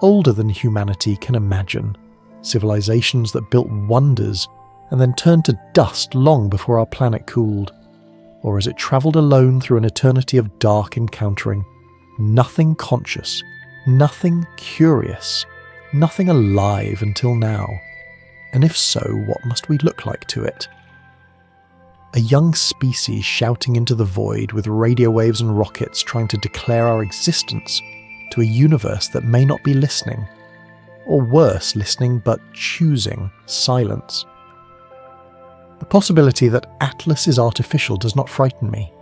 older than humanity can imagine? Civilizations that built wonders and then turned to dust long before our planet cooled? Or has it travelled alone through an eternity of dark encountering nothing conscious, nothing curious, nothing alive until now? And if so, what must we look like to it? A young species shouting into the void with radio waves and rockets trying to declare our existence to a universe that may not be listening, or worse, listening but choosing silence. The possibility that Atlas is artificial does not frighten me.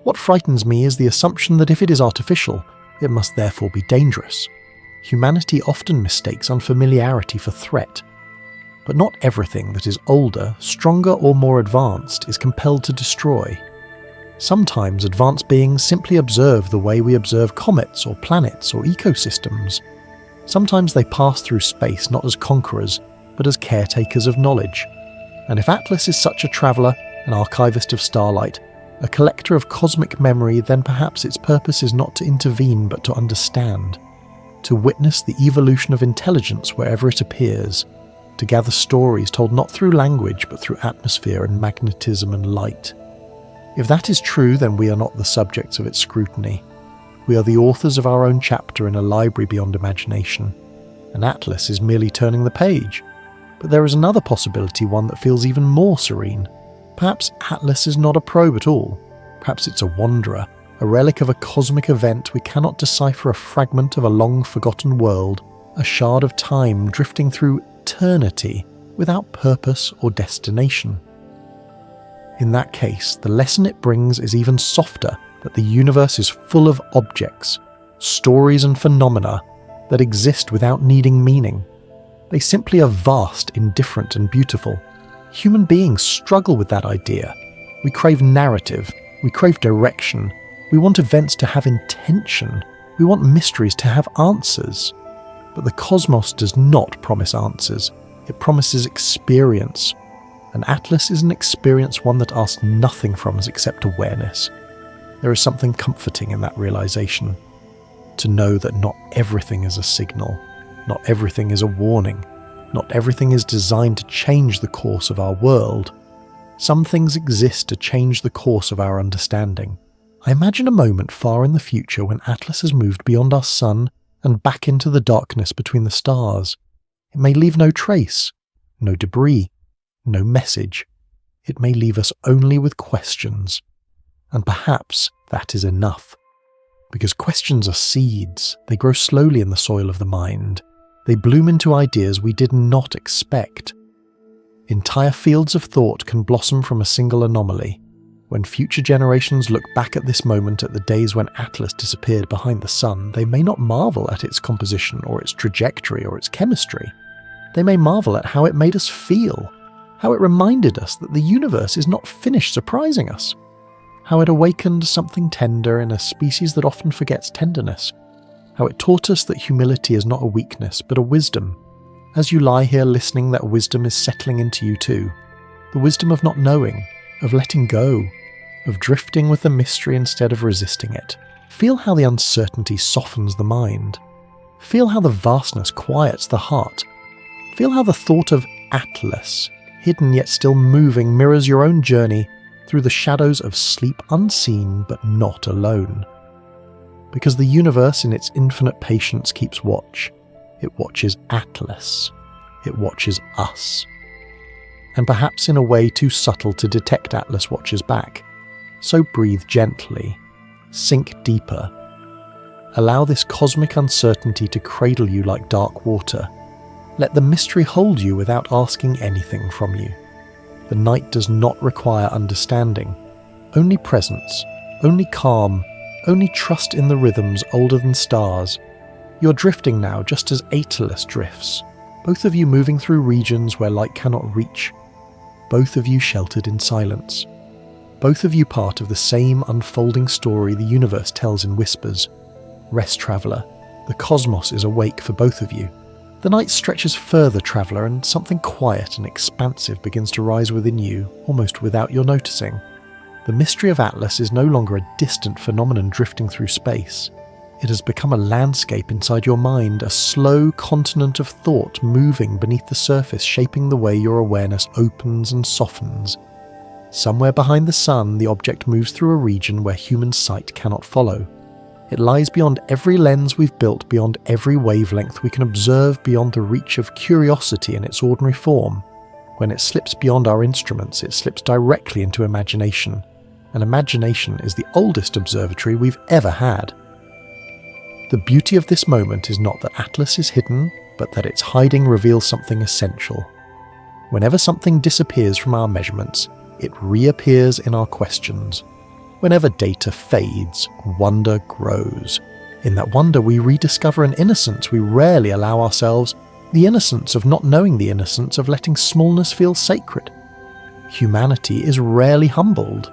What frightens me is the assumption that if it is artificial, it must therefore be dangerous. Humanity often mistakes unfamiliarity for threat. But not everything that is older, stronger or more advanced is compelled to destroy. Sometimes advanced beings simply observe the way we observe comets or planets or ecosystems. Sometimes they pass through space not as conquerors, but as caretakers of knowledge. And if Atlas is such a traveller, an archivist of starlight, a collector of cosmic memory, then perhaps its purpose is not to intervene but to understand, to witness the evolution of intelligence wherever it appears, to gather stories told not through language but through atmosphere and magnetism and light. If that is true, then we are not the subjects of its scrutiny. We are the authors of our own chapter in a library beyond imagination, and Atlas is merely turning the page. But there is another possibility, one that feels even more serene. Perhaps Atlas is not a probe at all. Perhaps it's a wanderer, a relic of a cosmic event we cannot decipher, a fragment of a long-forgotten world, a shard of time drifting through eternity without purpose or destination. In that case, the lesson it brings is even softer, that the universe is full of objects, stories and phenomena that exist without needing meaning. They simply are vast, indifferent and beautiful. Human beings struggle with that idea. We crave narrative, we crave direction, we want events to have intention, we want mysteries to have answers. But the cosmos does not promise answers, it promises experience. And Atlas is an experience, one that asks nothing from us except awareness. There is something comforting in that realization, to know that not everything is a signal, not everything is a warning, not everything is designed to change the course of our world. Some things exist to change the course of our understanding. I imagine a moment far in the future when Atlas has moved beyond our sun and back into the darkness between the stars. It may leave no trace, no debris, no message. It may leave us only with questions. And perhaps that is enough. Because questions are seeds. They grow slowly in the soil of the mind. They bloom into ideas we did not expect. Entire fields of thought can blossom from a single anomaly. When future generations look back at this moment, at the days when Atlas disappeared behind the sun, they may not marvel at its composition or its trajectory or its chemistry. They may marvel at how it made us feel, how it reminded us that the universe is not finished surprising us, how it awakened something tender in a species that often forgets tenderness, how it taught us that humility is not a weakness but a wisdom. As you lie here listening, that wisdom is settling into you too. The wisdom of not knowing, of letting go, of drifting with the mystery instead of resisting it. Feel how the uncertainty softens the mind. Feel how the vastness quiets the heart. Feel how the thought of Atlas, hidden yet still moving, mirrors your own journey through the shadows of sleep, unseen but not alone. Because the universe in its infinite patience keeps watch. It watches Atlas. It watches us. And perhaps in a way too subtle to detect Atlas watches back. So breathe gently. Sink deeper. Allow this cosmic uncertainty to cradle you like dark water. Let the mystery hold you without asking anything from you. The night does not require understanding, only presence, only calm, only trust in the rhythms older than stars. You're drifting now just as Atlas drifts, both of you moving through regions where light cannot reach, both of you sheltered in silence, both of you part of the same unfolding story the universe tells in whispers. Rest, traveller. The cosmos is awake for both of you. The night stretches further, traveller, and something quiet and expansive begins to rise within you, almost without your noticing. The mystery of Atlas is no longer a distant phenomenon drifting through space. It has become a landscape inside your mind, a slow continent of thought moving beneath the surface, shaping the way your awareness opens and softens. Somewhere behind the sun, the object moves through a region where human sight cannot follow. It lies beyond every lens we've built, beyond every wavelength we can observe, beyond the reach of curiosity in its ordinary form. When it slips beyond our instruments, it slips directly into imagination. And imagination is the oldest observatory we've ever had. The beauty of this moment is not that Atlas is hidden, but that its hiding reveals something essential. Whenever something disappears from our measurements, it reappears in our questions. Whenever data fades, wonder grows. In that wonder, we rediscover an innocence we rarely allow ourselves, the innocence of not knowing the innocence of letting smallness feel sacred. Humanity is rarely humbled.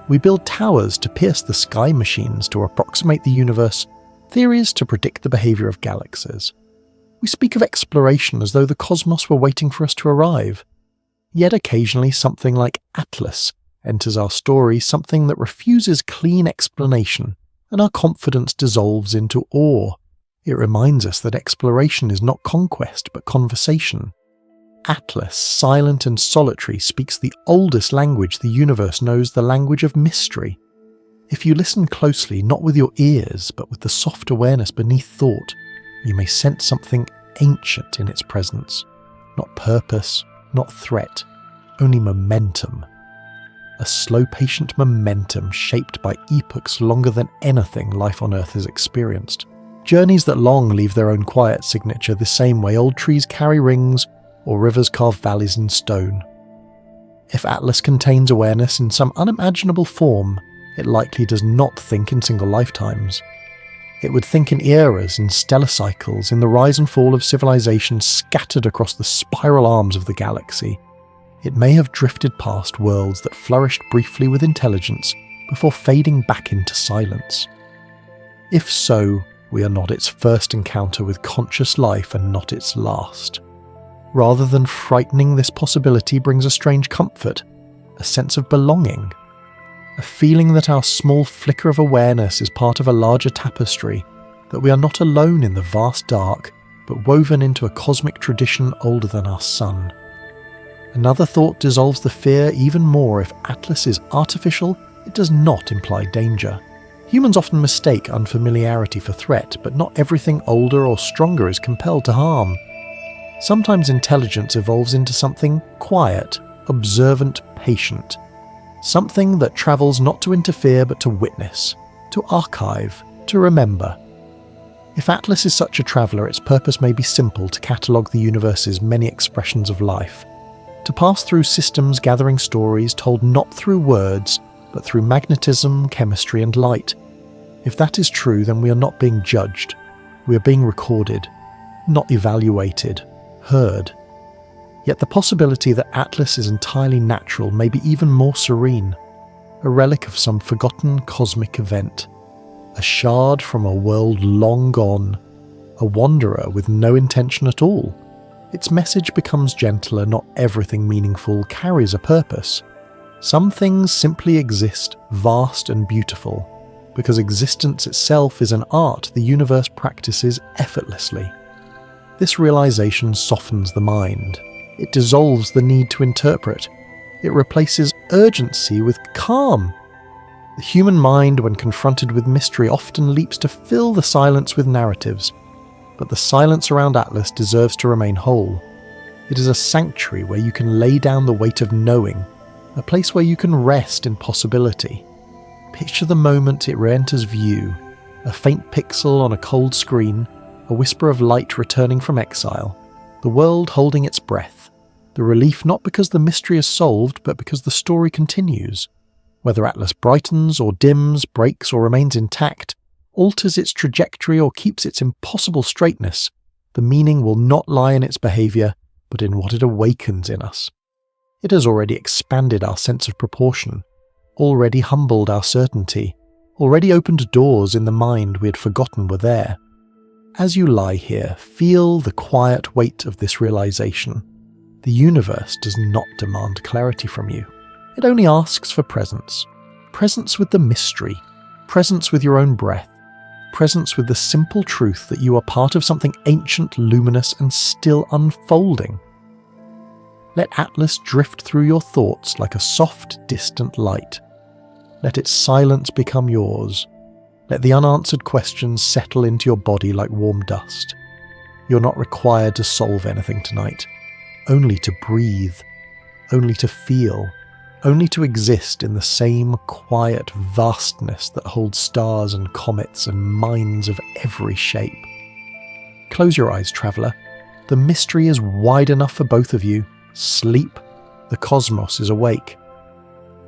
We build towers to pierce the sky, machines to approximate the universe, theories to predict the behavior of galaxies. We speak of exploration as though the cosmos were waiting for us to arrive. Yet occasionally something like Atlas enters our story, something that refuses clean explanation, and our confidence dissolves into awe. It reminds us that exploration is not conquest, but conversation. Atlas, silent and solitary, speaks the oldest language the universe knows, the language of mystery. If you listen closely, not with your ears, but with the soft awareness beneath thought, you may sense something ancient in its presence. Not purpose, not threat, only momentum. A slow, patient momentum shaped by epochs longer than anything life on Earth has experienced. Journeys that long leave their own quiet signature, the same way old trees carry rings or rivers carve valleys in stone. If Atlas contains awareness in some unimaginable form, it likely does not think in single lifetimes. It would think in eras, in stellar cycles, in the rise and fall of civilizations scattered across the spiral arms of the galaxy. It may have drifted past worlds that flourished briefly with intelligence before fading back into silence. If so, we are not its first encounter with conscious life and not its last. Rather than frightening, this possibility brings a strange comfort, a sense of belonging, a feeling that our small flicker of awareness is part of a larger tapestry, that we are not alone in the vast dark, but woven into a cosmic tradition older than our sun. Another thought dissolves the fear even more. If Atlas is artificial, it does not imply danger. Humans often mistake unfamiliarity for threat, but not everything older or stronger is compelled to harm. Sometimes intelligence evolves into something quiet, observant, patient. Something that travels not to interfere but to witness, to archive, to remember. If Atlas is such a traveller, its purpose may be simple: to catalogue the universe's many expressions of life. To pass through systems gathering stories told not through words, but through magnetism, chemistry and light. If that is true, then we are not being judged. We are being recorded, not evaluated, heard. Yet the possibility that Atlas is entirely natural may be even more serene. A relic of some forgotten cosmic event. A shard from a world long gone. A wanderer with no intention at all. Its message becomes gentler. Not everything meaningful carries a purpose. Some things simply exist, vast and beautiful, because existence itself is an art the universe practices effortlessly. This realization softens the mind. It dissolves the need to interpret. It replaces urgency with calm. The human mind, when confronted with mystery, often leaps to fill the silence with narratives. But the silence around Atlas deserves to remain whole. It is a sanctuary where you can lay down the weight of knowing, a place where you can rest in possibility. Picture the moment it re-enters view, A faint pixel on a cold screen, a whisper of light returning from exile, the world holding its breath, the relief not because the mystery is solved, but because the story continues. Whether Atlas brightens or dims, breaks or remains intact, alters its trajectory or keeps its impossible straightness, the meaning will not lie in its behaviour, but in what it awakens in us. It has already expanded our sense of proportion, already humbled our certainty, already opened doors in the mind we had forgotten were there. As you lie here, feel the quiet weight of this realization. The universe does not demand clarity from you. It only asks for presence. Presence with the mystery, presence with your own breath, presence with the simple truth that you are part of something ancient, luminous, and still unfolding. Let Atlas drift through your thoughts like a soft, distant light. Let its silence become yours. Let the unanswered questions settle into your body like warm dust. You're not required to solve anything tonight, only to breathe, only to feel, only to exist in the same quiet vastness that holds stars and comets and minds of every shape. Close your eyes, traveller. The mystery is wide enough for both of you. Sleep. The cosmos is awake.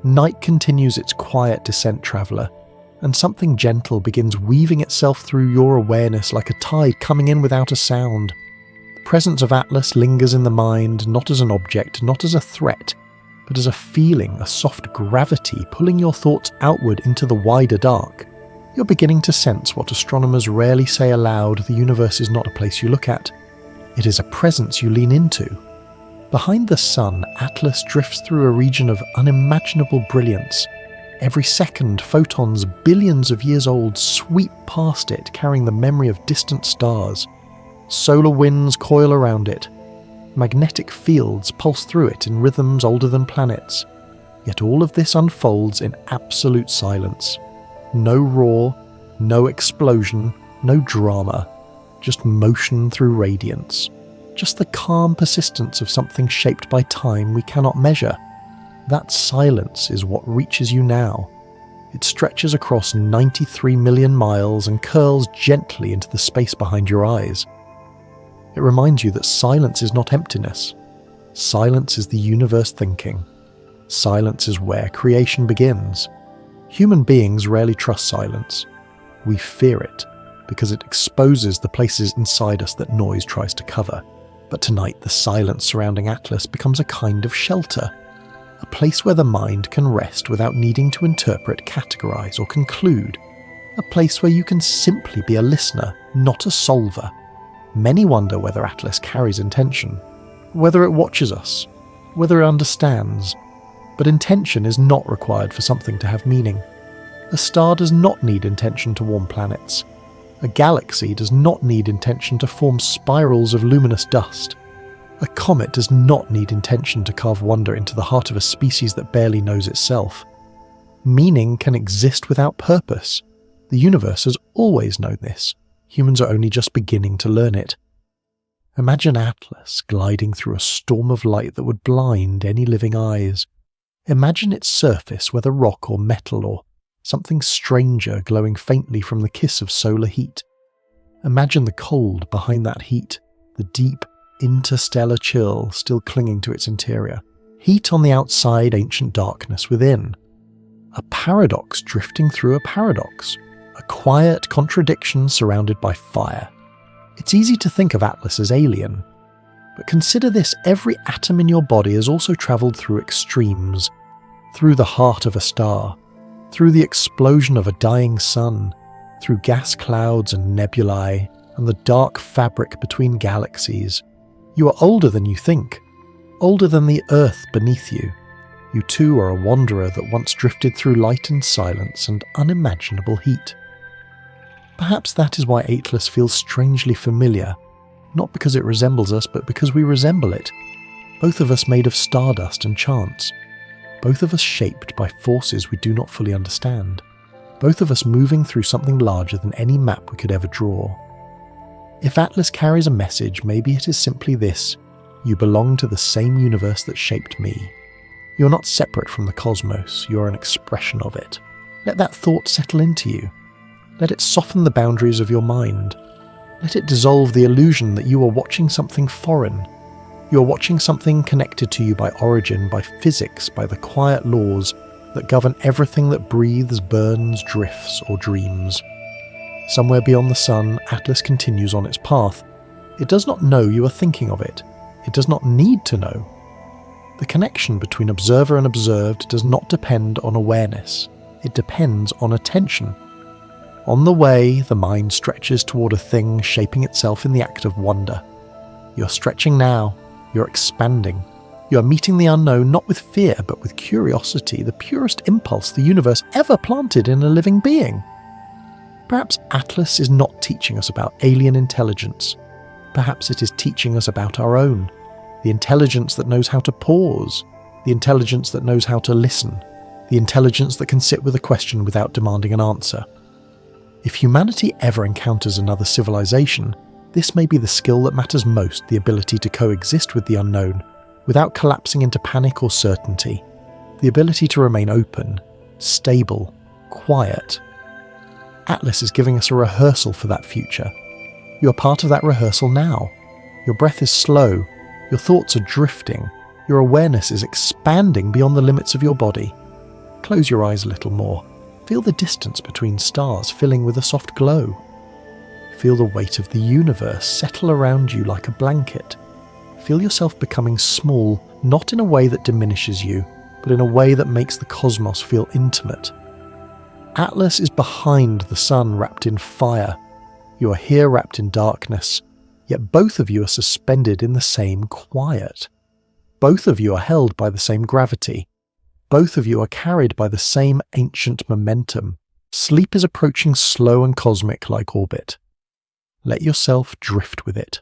Night continues its quiet descent, traveller, and something gentle begins weaving itself through your awareness like a tide coming in without a sound. The presence of Atlas lingers in the mind, not as an object, not as a threat, but as a feeling, a soft gravity pulling your thoughts outward into the wider dark. You're beginning to sense what astronomers rarely say aloud: the universe is not a place you look at. It is a presence you lean into. Behind the sun, Atlas drifts through a region of unimaginable brilliance. Every second, photons billions of years old sweep past it, carrying the memory of distant stars. Solar winds coil around it. Magnetic fields pulse through it in rhythms older than planets. Yet all of this unfolds in absolute silence. No roar, no explosion, no drama. Just motion through radiance. Just the calm persistence of something shaped by time we cannot measure. That silence is what reaches you now. It stretches across 93 million miles and curls gently into the space behind your eyes. It reminds you that silence is not emptiness. Silence is the universe thinking. Silence is where creation begins. Human beings rarely trust silence. We fear it because it exposes the places inside us that noise tries to cover. But tonight, the silence surrounding Atlas becomes a kind of shelter, a place where the mind can rest without needing to interpret, categorize, or conclude, a place where you can simply be a listener, not a solver. Many wonder whether Atlas carries intention, whether it watches us, whether it understands. But intention is not required for something to have meaning. A star does not need intention to warm planets. A galaxy does not need intention to form spirals of luminous dust. A comet does not need intention to carve wonder into the heart of a species that barely knows itself. Meaning can exist without purpose. The universe has always known this. Humans are only just beginning to learn it. Imagine Atlas gliding through a storm of light that would blind any living eyes. Imagine its surface, whether rock or metal or something stranger glowing faintly from the kiss of solar heat. Imagine the cold behind that heat, the deep, interstellar chill still clinging to its interior. Heat on the outside, ancient darkness within. A paradox drifting through a paradox. A quiet contradiction surrounded by fire. It's easy to think of Atlas as alien, but consider this: every atom in your body has also travelled through extremes, through the heart of a star, through the explosion of a dying sun, through gas clouds and nebulae, and the dark fabric between galaxies. You are older than you think, older than the earth beneath you. You too are a wanderer that once drifted through light and silence and unimaginable heat. Perhaps that is why Atlas feels strangely familiar, not because it resembles us, but because we resemble it. Both of us made of stardust and chance. Both of us shaped by forces we do not fully understand. Both of us moving through something larger than any map we could ever draw. If Atlas carries a message, maybe it is simply this: you belong to the same universe that shaped me. You're not separate from the cosmos, you're an expression of it. Let that thought settle into you. Let it soften the boundaries of your mind. Let it dissolve the illusion that you are watching something foreign. You are watching something connected to you by origin, by physics, by the quiet laws that govern everything that breathes, burns, drifts, or dreams. Somewhere beyond the sun, Atlas continues on its path. It does not know you are thinking of it. It does not need to know. The connection between observer and observed does not depend on awareness. It depends on attention. On the way, the mind stretches toward a thing shaping itself in the act of wonder. You're stretching now. You're expanding. You are meeting the unknown not with fear, but with curiosity, the purest impulse the universe ever planted in a living being. Perhaps Atlas is not teaching us about alien intelligence. Perhaps it is teaching us about our own. The intelligence that knows how to pause. The intelligence that knows how to listen. The intelligence that can sit with a question without demanding an answer. If humanity ever encounters another civilization, this may be the skill that matters most, the ability to coexist with the unknown, without collapsing into panic or certainty. The ability to remain open, stable, quiet. Atlas is giving us a rehearsal for that future. You are part of that rehearsal now. Your breath is slow, your thoughts are drifting, your awareness is expanding beyond the limits of your body. Close your eyes a little more. Feel the distance between stars filling with a soft glow. Feel the weight of the universe settle around you like a blanket. Feel yourself becoming small, not in a way that diminishes you, but in a way that makes the cosmos feel intimate. Atlas is behind the sun wrapped in fire. You are here wrapped in darkness, yet both of you are suspended in the same quiet. Both of you are held by the same gravity. Both of you are carried by the same ancient momentum. Sleep is approaching slow and cosmic like orbit. Let yourself drift with it.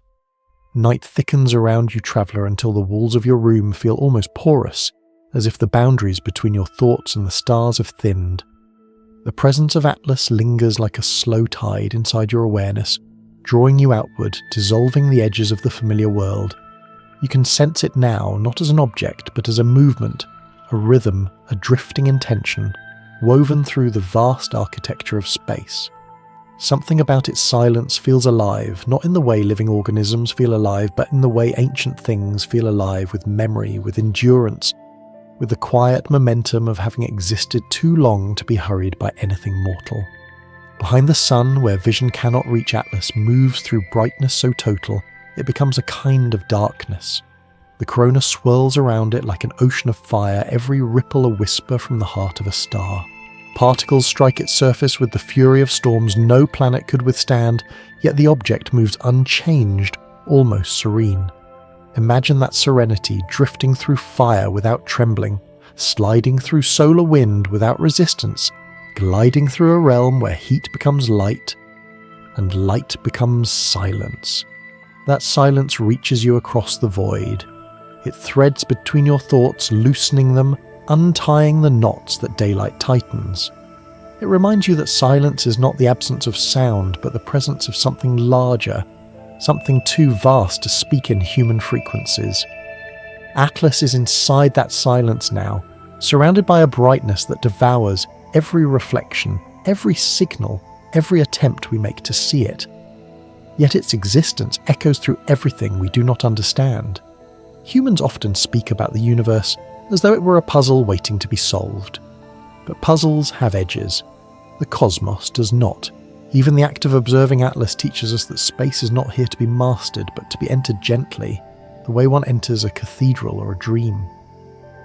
Night thickens around you, traveller, until the walls of your room feel almost porous, as if the boundaries between your thoughts and the stars have thinned. The presence of Atlas lingers like a slow tide inside your awareness, drawing you outward, dissolving the edges of the familiar world. You can sense it now, not as an object, but as a movement, a rhythm, a drifting intention, woven through the vast architecture of space. Something about its silence feels alive, not in the way living organisms feel alive, but in the way ancient things feel alive, with memory, with endurance, with the quiet momentum of having existed too long to be hurried by anything mortal. Behind the sun, where vision cannot reach, Atlas moves through brightness so total, it becomes a kind of darkness. The corona swirls around it like an ocean of fire, every ripple a whisper from the heart of a star. Particles strike its surface with the fury of storms no planet could withstand, yet the object moves unchanged, almost serene. Imagine that serenity drifting through fire without trembling, sliding through solar wind without resistance, gliding through a realm where heat becomes light, and light becomes silence. That silence reaches you across the void. It threads between your thoughts, loosening them, untying the knots that daylight tightens. It reminds you that silence is not the absence of sound, but the presence of something larger, something too vast to speak in human frequencies. Atlas is inside that silence now, surrounded by a brightness that devours every reflection, every signal, every attempt we make to see it. Yet its existence echoes through everything we do not understand. Humans often speak about the universe as though it were a puzzle waiting to be solved. But puzzles have edges. The cosmos does not. Even the act of observing Atlas teaches us that space is not here to be mastered, but to be entered gently, the way one enters a cathedral or a dream.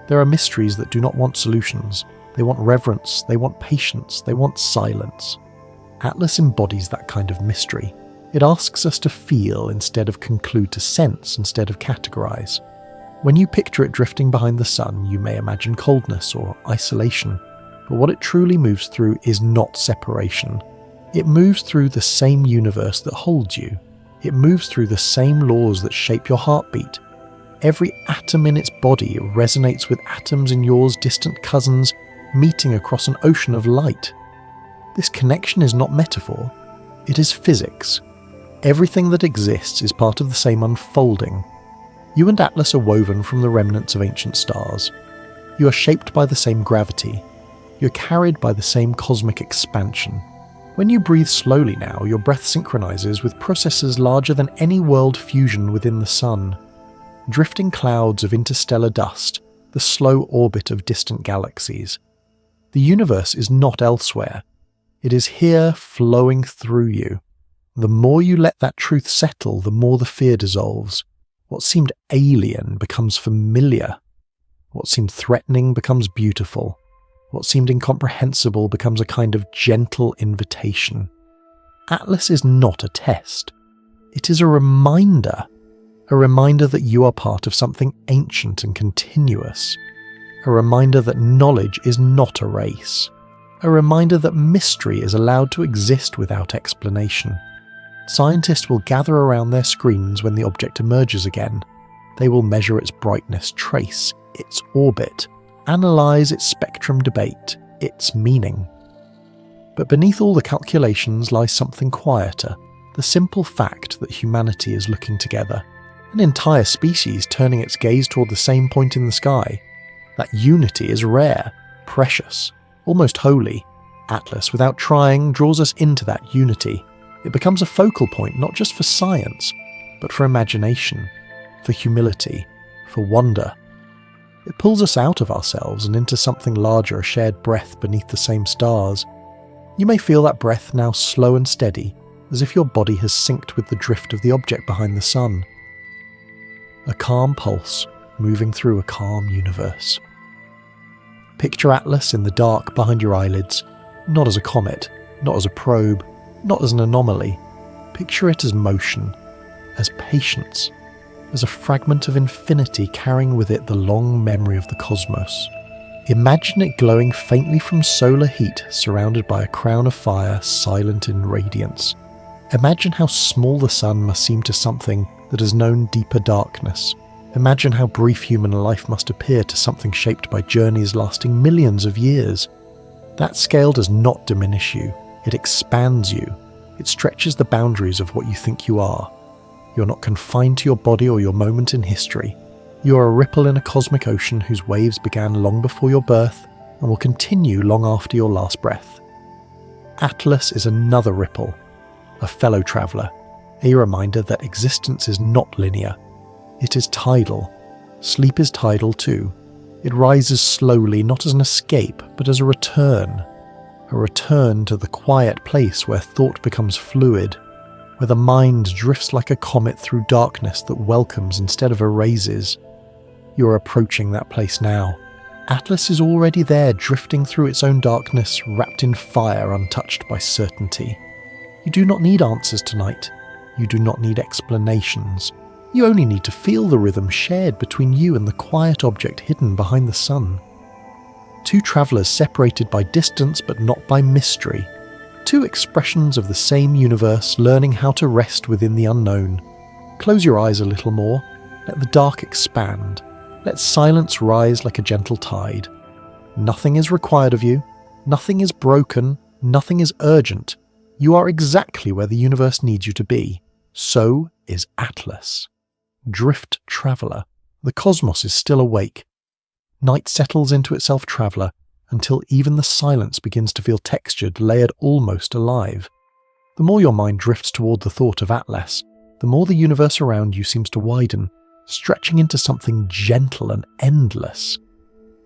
There are mysteries that do not want solutions. They want reverence, they want patience, they want silence. Atlas embodies that kind of mystery. It asks us to feel instead of conclude, to sense instead of categorize. When you picture it drifting behind the sun, you may imagine coldness or isolation, but what it truly moves through is not separation. It moves through the same universe that holds you. It moves through the same laws that shape your heartbeat. Every atom in its body resonates with atoms in yours, distant cousins, meeting across an ocean of light. This connection is not metaphor, it is physics. Everything that exists is part of the same unfolding. You and Atlas are woven from the remnants of ancient stars. You are shaped by the same gravity. You're carried by the same cosmic expansion. When you breathe slowly now, your breath synchronizes with processes larger than any world fusion within the sun. Drifting clouds of interstellar dust, the slow orbit of distant galaxies. The universe is not elsewhere. It is here, flowing through you. The more you let that truth settle, the more the fear dissolves. What seemed alien becomes familiar. What seemed threatening becomes beautiful. What seemed incomprehensible becomes a kind of gentle invitation. Atlas is not a test. It is a reminder that you are part of something ancient and continuous. A reminder that knowledge is not a race. A reminder that mystery is allowed to exist without explanation. Scientists will gather around their screens when the object emerges again. They will measure its brightness, trace its orbit, analyze its spectrum, debate its meaning. But beneath all the calculations lies something quieter, the simple fact that humanity is looking together. An entire species turning its gaze toward the same point in the sky. That unity is rare, precious, almost holy. Atlas, without trying, draws us into that unity. It becomes a focal point not just for science, but for imagination, for humility, for wonder. It pulls us out of ourselves and into something larger, a shared breath beneath the same stars. You may feel that breath now slow and steady, as if your body has synced with the drift of the object behind the sun. A calm pulse moving through a calm universe. Picture Atlas in the dark behind your eyelids, not as a comet, not as a probe, not as an anomaly. Picture it as motion, as patience, as a fragment of infinity carrying with it the long memory of the cosmos. Imagine it glowing faintly from solar heat, surrounded by a crown of fire, silent in radiance. Imagine how small the sun must seem to something that has known deeper darkness. Imagine how brief human life must appear to something shaped by journeys lasting millions of years. That scale does not diminish you, it expands you. It stretches the boundaries of what you think you are. You're not confined to your body or your moment in history. You are a ripple in a cosmic ocean whose waves began long before your birth and will continue long after your last breath. Atlas is another ripple, a fellow traveller, a reminder that existence is not linear. It is tidal. Sleep is tidal too. It rises slowly, not as an escape, but as a return to the quiet place where thought becomes fluid, where the mind drifts like a comet through darkness that welcomes instead of erases. You are approaching that place now. Atlas is already there, drifting through its own darkness, wrapped in fire, untouched by certainty. You do not need answers tonight. You do not need explanations. You only need to feel the rhythm shared between you and the quiet object hidden behind the sun. Two travellers separated by distance but not by mystery. Two expressions of the same universe learning how to rest within the unknown. Close your eyes a little more. Let the dark expand. Let silence rise like a gentle tide. Nothing is required of you. Nothing is broken. Nothing is urgent. You are exactly where the universe needs you to be. So is Atlas. Drift traveller. The cosmos is still awake. Night settles into itself, traveller, until even the silence begins to feel textured, layered, almost alive. The more your mind drifts toward the thought of Atlas, the more the universe around you seems to widen, stretching into something gentle and endless.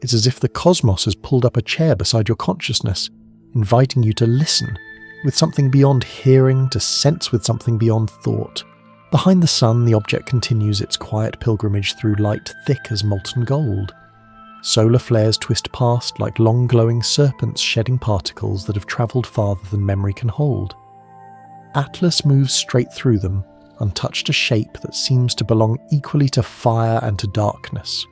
It's as if the cosmos has pulled up a chair beside your consciousness, inviting you to listen, with something beyond hearing, to sense with something beyond thought. Behind the sun, the object continues its quiet pilgrimage through light thick as molten gold. Solar flares twist past like long glowing serpents shedding particles that have travelled farther than memory can hold. Atlas moves straight through them, untouched, a shape that seems to belong equally to fire and to darkness.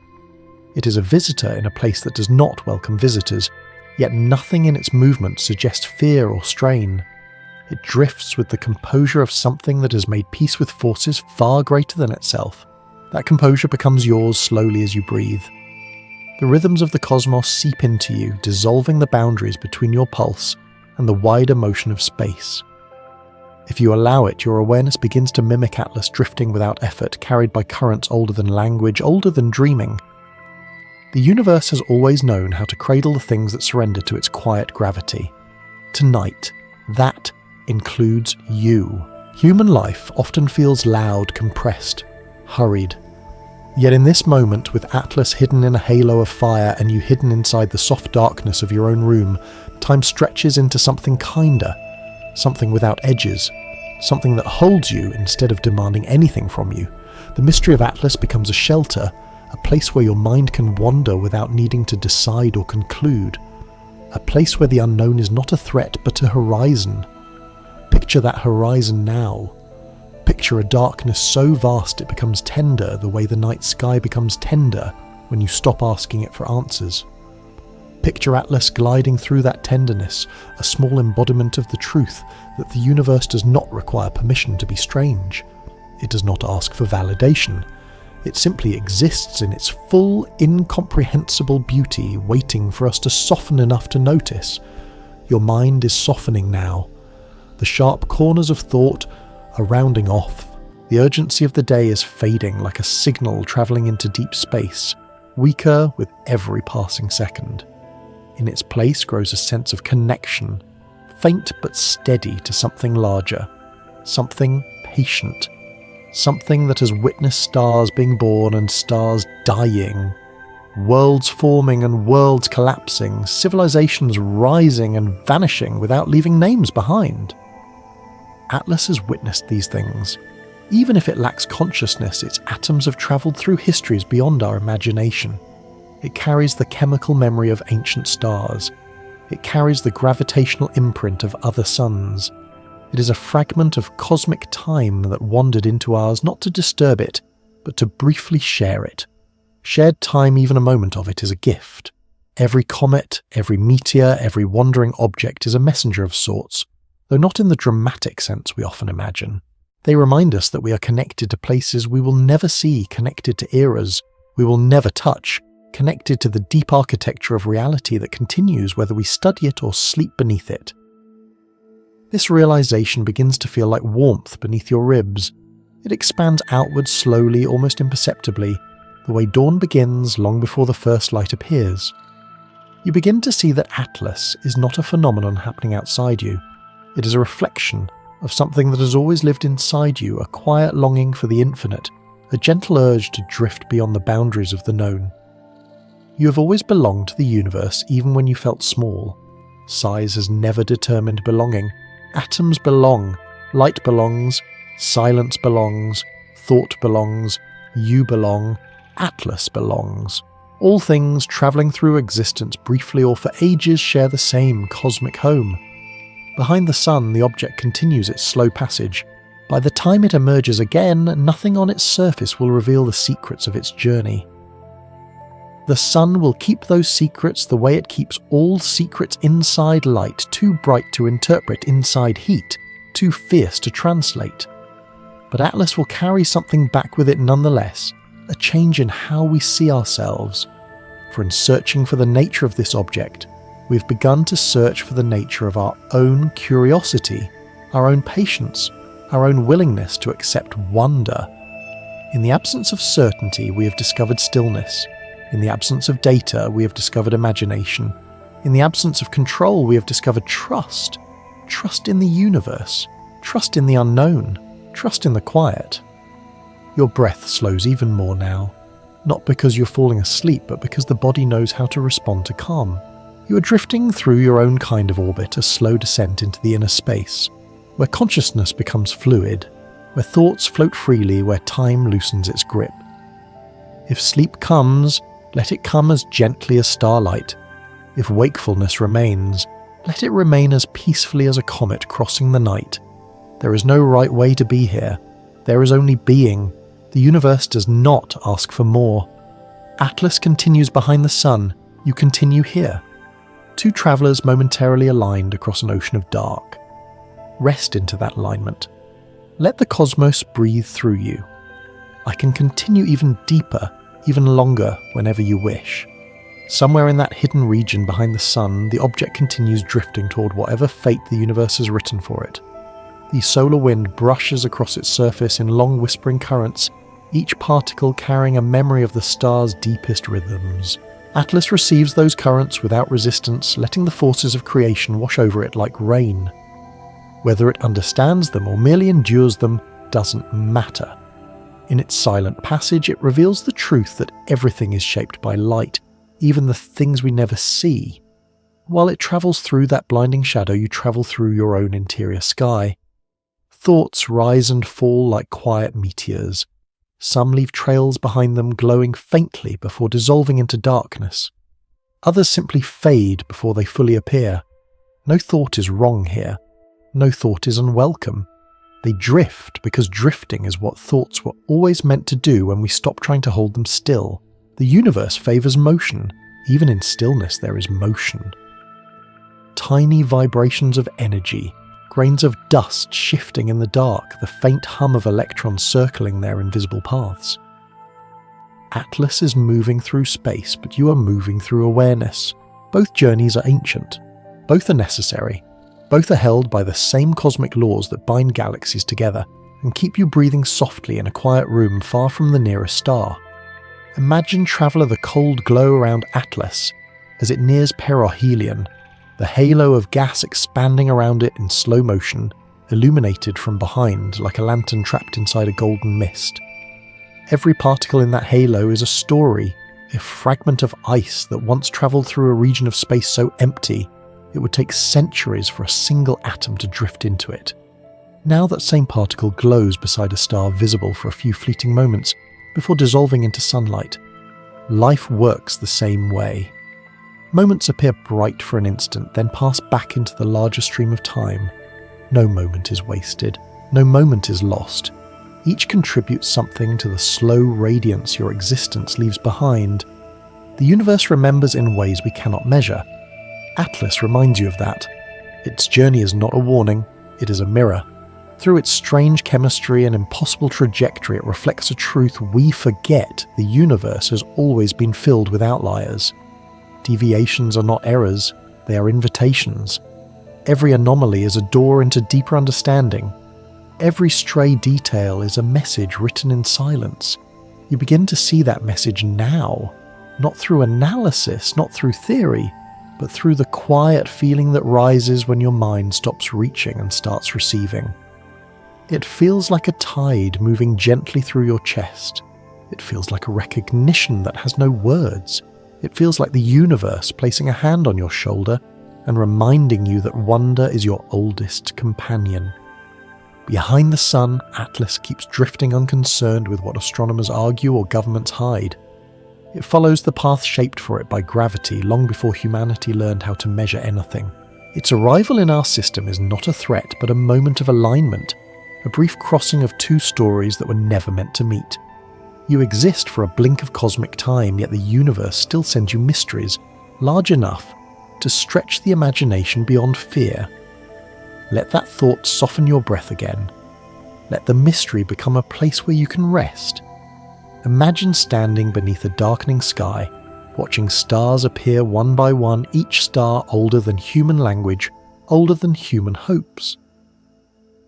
It is a visitor in a place that does not welcome visitors, yet nothing in its movement suggests fear or strain. It drifts with the composure of something that has made peace with forces far greater than itself. That composure becomes yours slowly as you breathe. The rhythms of the cosmos seep into you, dissolving the boundaries between your pulse and the wider motion of space. If you allow it, your awareness begins to mimic Atlas, drifting without effort, carried by currents older than language, older than dreaming. The universe has always known how to cradle the things that surrender to its quiet gravity. Tonight, That includes you. Human life often feels loud, compressed, hurried. Yet in this moment, with Atlas hidden in a halo of fire and you hidden inside the soft darkness of your own room, time stretches into something kinder, something without edges, something that holds you instead of demanding anything from you. The mystery of Atlas becomes a shelter, a place where your mind can wander without needing to decide or conclude, a place where the unknown is not a threat but a horizon. Picture that horizon now. Picture a darkness so vast it becomes tender the way the night sky becomes tender when you stop asking it for answers. Picture Atlas gliding through that tenderness, a small embodiment of the truth that the universe does not require permission to be strange. It does not ask for validation. It simply exists in its full, incomprehensible beauty, waiting for us to soften enough to notice. Your mind is softening now. The sharp corners of thought are rounding off. The urgency of the day is fading like a signal travelling into deep space, weaker with every passing second. In its place grows a sense of connection, faint but steady to something larger, something patient, something that has witnessed stars being born and stars dying, worlds forming and worlds collapsing, civilizations rising and vanishing without leaving names behind. Atlas has witnessed these things. Even if it lacks consciousness, its atoms have travelled through histories beyond our imagination. It carries the chemical memory of ancient stars. It carries the gravitational imprint of other suns. It is a fragment of cosmic time that wandered into ours not to disturb it, but to briefly share it. Shared time, even a moment of it, is a gift. Every comet, every meteor, every wandering object is a messenger of sorts, though not in the dramatic sense we often imagine. They remind us that we are connected to places we will never see, connected to eras we will never touch, connected to the deep architecture of reality that continues whether we study it or sleep beneath it. This realization begins to feel like warmth beneath your ribs. It expands outwards slowly, almost imperceptibly, the way dawn begins long before the first light appears. You begin to see that Atlas is not a phenomenon happening outside you. It is a reflection of something that has always lived inside you, a quiet longing for the infinite, a gentle urge to drift beyond the boundaries of the known. You have always belonged to the universe even when you felt small. Size has never determined belonging. Atoms belong, light belongs, silence belongs, thought belongs, you belong, Atlas belongs. All things travelling through existence briefly or for ages share the same cosmic home. Behind the sun, the object continues its slow passage. By the time it emerges again, nothing on its surface will reveal the secrets of its journey. The sun will keep those secrets the way it keeps all secrets inside light, too bright to interpret, inside heat, too fierce to translate. But Atlas will carry something back with it nonetheless, a change in how we see ourselves. For in searching for the nature of this object, we've begun to search for the nature of our own curiosity, our own patience, our own willingness to accept wonder. In the absence of certainty, we have discovered stillness. In the absence of data, we have discovered imagination. In the absence of control, we have discovered trust. Trust in the universe. Trust in the unknown. Trust in the quiet. Your breath slows even more now. Not because you're falling asleep, but because the body knows how to respond to calm. You are drifting through your own kind of orbit, a slow descent into the inner space, where consciousness becomes fluid, where thoughts float freely, where time loosens its grip. If sleep comes, let it come as gently as starlight. If wakefulness remains, let it remain as peacefully as a comet crossing the night. There is no right way to be here. There is only being. The universe does not ask for more. Atlas continues behind the sun. You continue here. Two travellers momentarily aligned across an ocean of dark. Rest into that alignment. Let the cosmos breathe through you. I can continue even deeper, even longer, whenever you wish. Somewhere in that hidden region behind the sun, the object continues drifting toward whatever fate the universe has written for it. The solar wind brushes across its surface in long whispering currents, each particle carrying a memory of the star's deepest rhythms. Atlas receives those currents without resistance, letting the forces of creation wash over it like rain. Whether it understands them or merely endures them doesn't matter. In its silent passage, it reveals the truth that everything is shaped by light, even the things we never see. While it travels through that blinding shadow, you travel through your own interior sky. Thoughts rise and fall like quiet meteors. Some leave trails behind them glowing faintly before dissolving into darkness. Others simply fade before they fully appear. No thought is wrong here. No thought is unwelcome. They drift because drifting is what thoughts were always meant to do when we stop trying to hold them still. The universe favours motion. Even in stillness there is motion. Tiny vibrations of energy, grains of dust shifting in the dark, the faint hum of electrons circling their invisible paths. Atlas is moving through space, but you are moving through awareness. Both journeys are ancient. Both are necessary. Both are held by the same cosmic laws that bind galaxies together and keep you breathing softly in a quiet room far from the nearest star. Imagine, traveller, the cold glow around Atlas as it nears perihelion, the halo of gas expanding around it in slow motion, illuminated from behind like a lantern trapped inside a golden mist. Every particle in that halo is a story, a fragment of ice that once travelled through a region of space so empty it would take centuries for a single atom to drift into it. Now that same particle glows beside a star visible for a few fleeting moments before dissolving into sunlight. Life works the same way. Moments appear bright for an instant, then pass back into the larger stream of time. No moment is wasted. No moment is lost. Each contributes something to the slow radiance your existence leaves behind. The universe remembers in ways we cannot measure. Atlas reminds you of that. Its journey is not a warning, it is a mirror. Through its strange chemistry and impossible trajectory, it reflects a truth we forget: the universe has always been filled with outliers. Deviations are not errors, they are invitations. Every anomaly is a door into deeper understanding. Every stray detail is a message written in silence. You begin to see that message now, not through analysis, not through theory, but through the quiet feeling that rises when your mind stops reaching and starts receiving. It feels like a tide moving gently through your chest. It feels like a recognition that has no words. It feels like the universe placing a hand on your shoulder and reminding you that wonder is your oldest companion. Behind the sun, Atlas keeps drifting unconcerned with what astronomers argue or governments hide. It follows the path shaped for it by gravity long before humanity learned how to measure anything. Its arrival in our system is not a threat but a moment of alignment, a brief crossing of two stories that were never meant to meet. You exist for a blink of cosmic time, yet the universe still sends you mysteries large enough to stretch the imagination beyond fear. Let that thought soften your breath again. Let the mystery become a place where you can rest. Imagine standing beneath a darkening sky, watching stars appear one by one, each star older than human language, older than human hopes.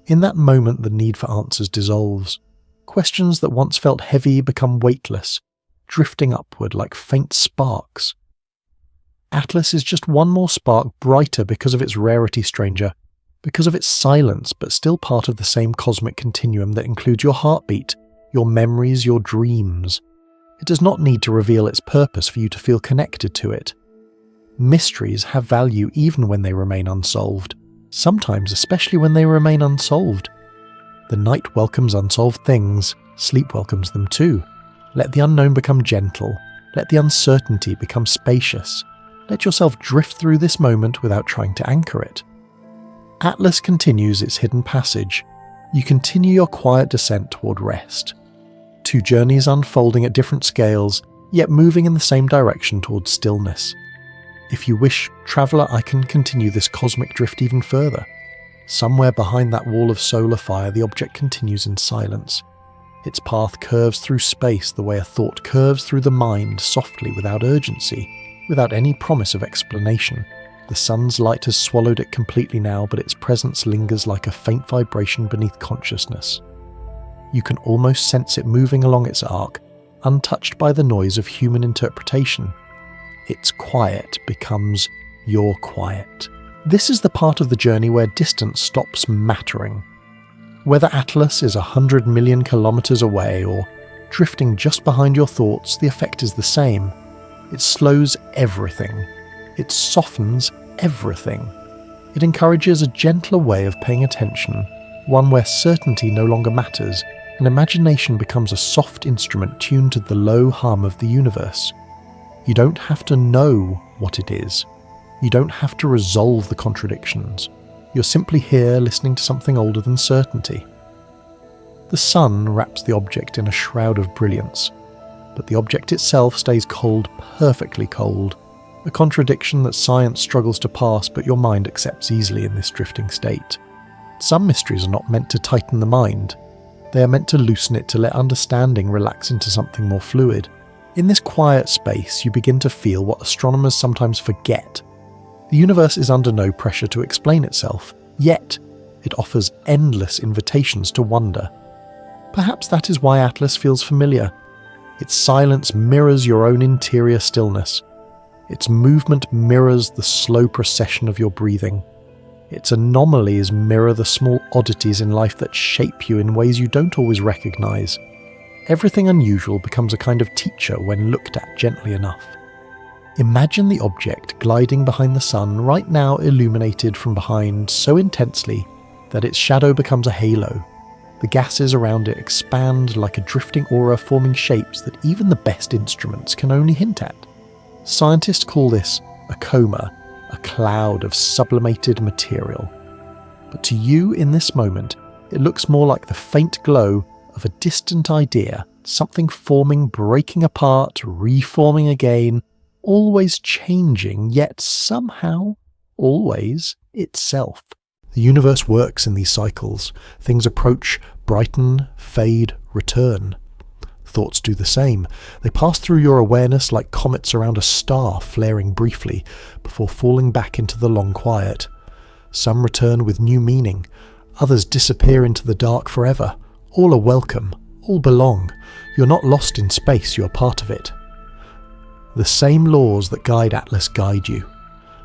In that moment, the need for answers dissolves. Questions that once felt heavy become weightless, drifting upward like faint sparks. Atlas is just one more spark brighter because of its rarity, stranger, because of its silence, but still part of the same cosmic continuum that includes your heartbeat, your memories, your dreams. It does not need to reveal its purpose for you to feel connected to it. Mysteries have value even when they remain unsolved, sometimes especially when they remain unsolved. The night welcomes unsolved things, sleep welcomes them too. Let the unknown become gentle, let the uncertainty become spacious. Let yourself drift through this moment without trying to anchor it. Atlas continues its hidden passage. You continue your quiet descent toward rest. Two journeys unfolding at different scales, yet moving in the same direction towards stillness. If you wish, traveller, I can continue this cosmic drift even further. Somewhere behind that wall of solar fire, the object continues in silence. Its path curves through space the way a thought curves through the mind, softly, without urgency, without any promise of explanation. The sun's light has swallowed it completely now, but its presence lingers like a faint vibration beneath consciousness. You can almost sense it moving along its arc, untouched by the noise of human interpretation. Its quiet becomes your quiet. This is the part of the journey where distance stops mattering. Whether Atlas is 100 million kilometers away or drifting just behind your thoughts, the effect is the same. It slows everything. It softens everything. It encourages a gentler way of paying attention, one where certainty no longer matters, and imagination becomes a soft instrument tuned to the low hum of the universe. You don't have to know what it is. You don't have to resolve the contradictions. You're simply here listening to something older than certainty. The sun wraps the object in a shroud of brilliance, but the object itself stays cold, perfectly cold, a contradiction that science struggles to pass but your mind accepts easily in this drifting state. Some mysteries are not meant to tighten the mind. They are meant to loosen it, to let understanding relax into something more fluid. In this quiet space, you begin to feel what astronomers sometimes forget. The universe is under no pressure to explain itself, yet it offers endless invitations to wonder. Perhaps that is why Atlas feels familiar. Its silence mirrors your own interior stillness. Its movement mirrors the slow procession of your breathing. Its anomalies mirror the small oddities in life that shape you in ways you don't always recognize. Everything unusual becomes a kind of teacher when looked at gently enough. Imagine the object gliding behind the sun, right now illuminated from behind so intensely that its shadow becomes a halo. The gases around it expand like a drifting aura, forming shapes that even the best instruments can only hint at. Scientists call this a coma, a cloud of sublimated material. But to you in this moment, it looks more like the faint glow of a distant idea, something forming, breaking apart, reforming again, always changing, yet somehow always itself. The universe works in these cycles. Things approach, brighten, fade, return. Thoughts do the same. They pass through your awareness like comets around a star, flaring briefly before falling back into the long quiet. Some return with new meaning. Others disappear into the dark forever. All are welcome. All belong. You're not lost in space, you're part of it. The same laws that guide Atlas guide you.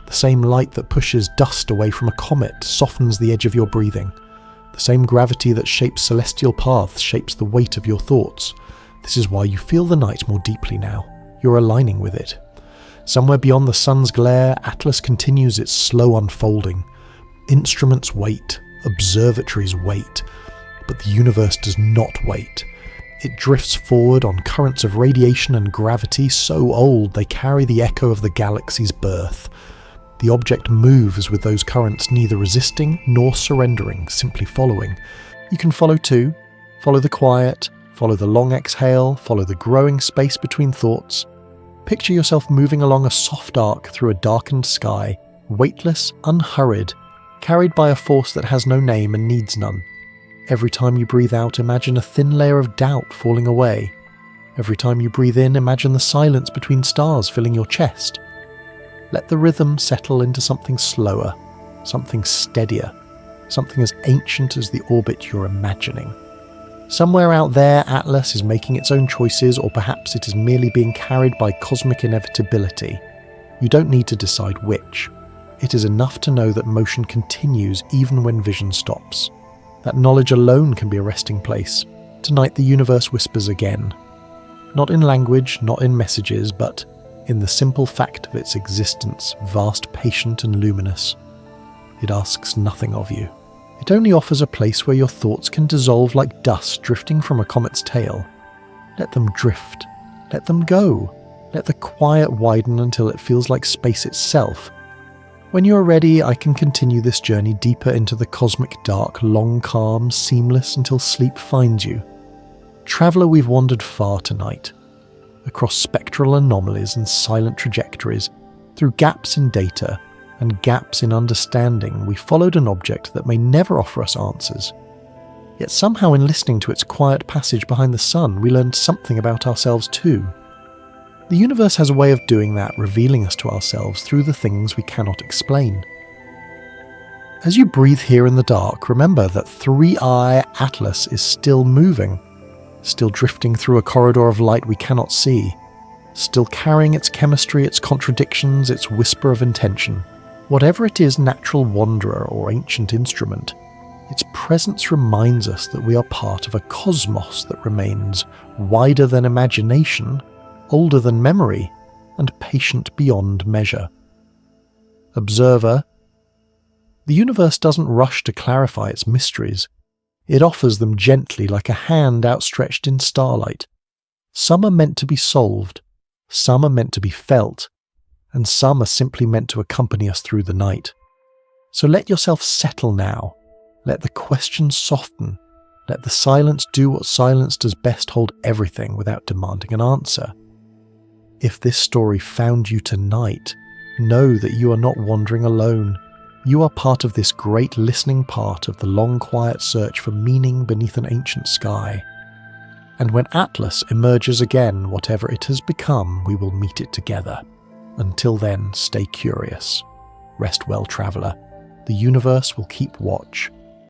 The same light that pushes dust away from a comet softens the edge of your breathing. The same gravity that shapes celestial paths shapes the weight of your thoughts. This is why you feel the night more deeply now. You're aligning with it. Somewhere beyond the sun's glare, Atlas continues its slow unfolding. Instruments wait, observatories wait, but the universe does not wait. It drifts forward on currents of radiation and gravity so old they carry the echo of the galaxy's birth. The object moves with those currents, neither resisting nor surrendering, simply following. You can follow too. Follow the quiet, follow the long exhale, follow the growing space between thoughts. Picture yourself moving along a soft arc through a darkened sky, weightless, unhurried, carried by a force that has no name and needs none. Every time you breathe out, imagine a thin layer of doubt falling away. Every time you breathe in, imagine the silence between stars filling your chest. Let the rhythm settle into something slower, something steadier, something as ancient as the orbit you're imagining. Somewhere out there, Atlas is making its own choices, or perhaps it is merely being carried by cosmic inevitability. You don't need to decide which. It is enough to know that motion continues even when vision stops. That knowledge alone can be a resting place. Tonight the universe whispers again. Not in language, not in messages, but in the simple fact of its existence, vast, patient and luminous. It asks nothing of you. It only offers a place where your thoughts can dissolve like dust drifting from a comet's tail. Let them drift. Let them go. Let the quiet widen until it feels like space itself. When you are ready, I can continue this journey deeper into the cosmic dark, long, calm, seamless until sleep finds you. Traveller, we've wandered far tonight. Across spectral anomalies and silent trajectories, through gaps in data and gaps in understanding, we followed an object that may never offer us answers. Yet somehow in listening to its quiet passage behind the sun, we learned something about ourselves too. The universe has a way of doing that, revealing us to ourselves through the things we cannot explain. As you breathe here in the dark, remember that 3i Atlas is still moving, still drifting through a corridor of light we cannot see, still carrying its chemistry, its contradictions, its whisper of intention. Whatever it is, natural wanderer or ancient instrument, its presence reminds us that we are part of a cosmos that remains wider than imagination, older than memory, and patient beyond measure. Observer, the universe doesn't rush to clarify its mysteries. It offers them gently like a hand outstretched in starlight. Some are meant to be solved, some are meant to be felt, and some are simply meant to accompany us through the night. So let yourself settle now. Let the questions soften. Let the silence do what silence does best, hold everything without demanding an answer. If this story found you tonight, know that you are not wandering alone. You are part of this great listening part of the long quiet search for meaning beneath an ancient sky. And when Atlas emerges again, whatever it has become, we will meet it together. Until then, stay curious. Rest well, traveller. The universe will keep watch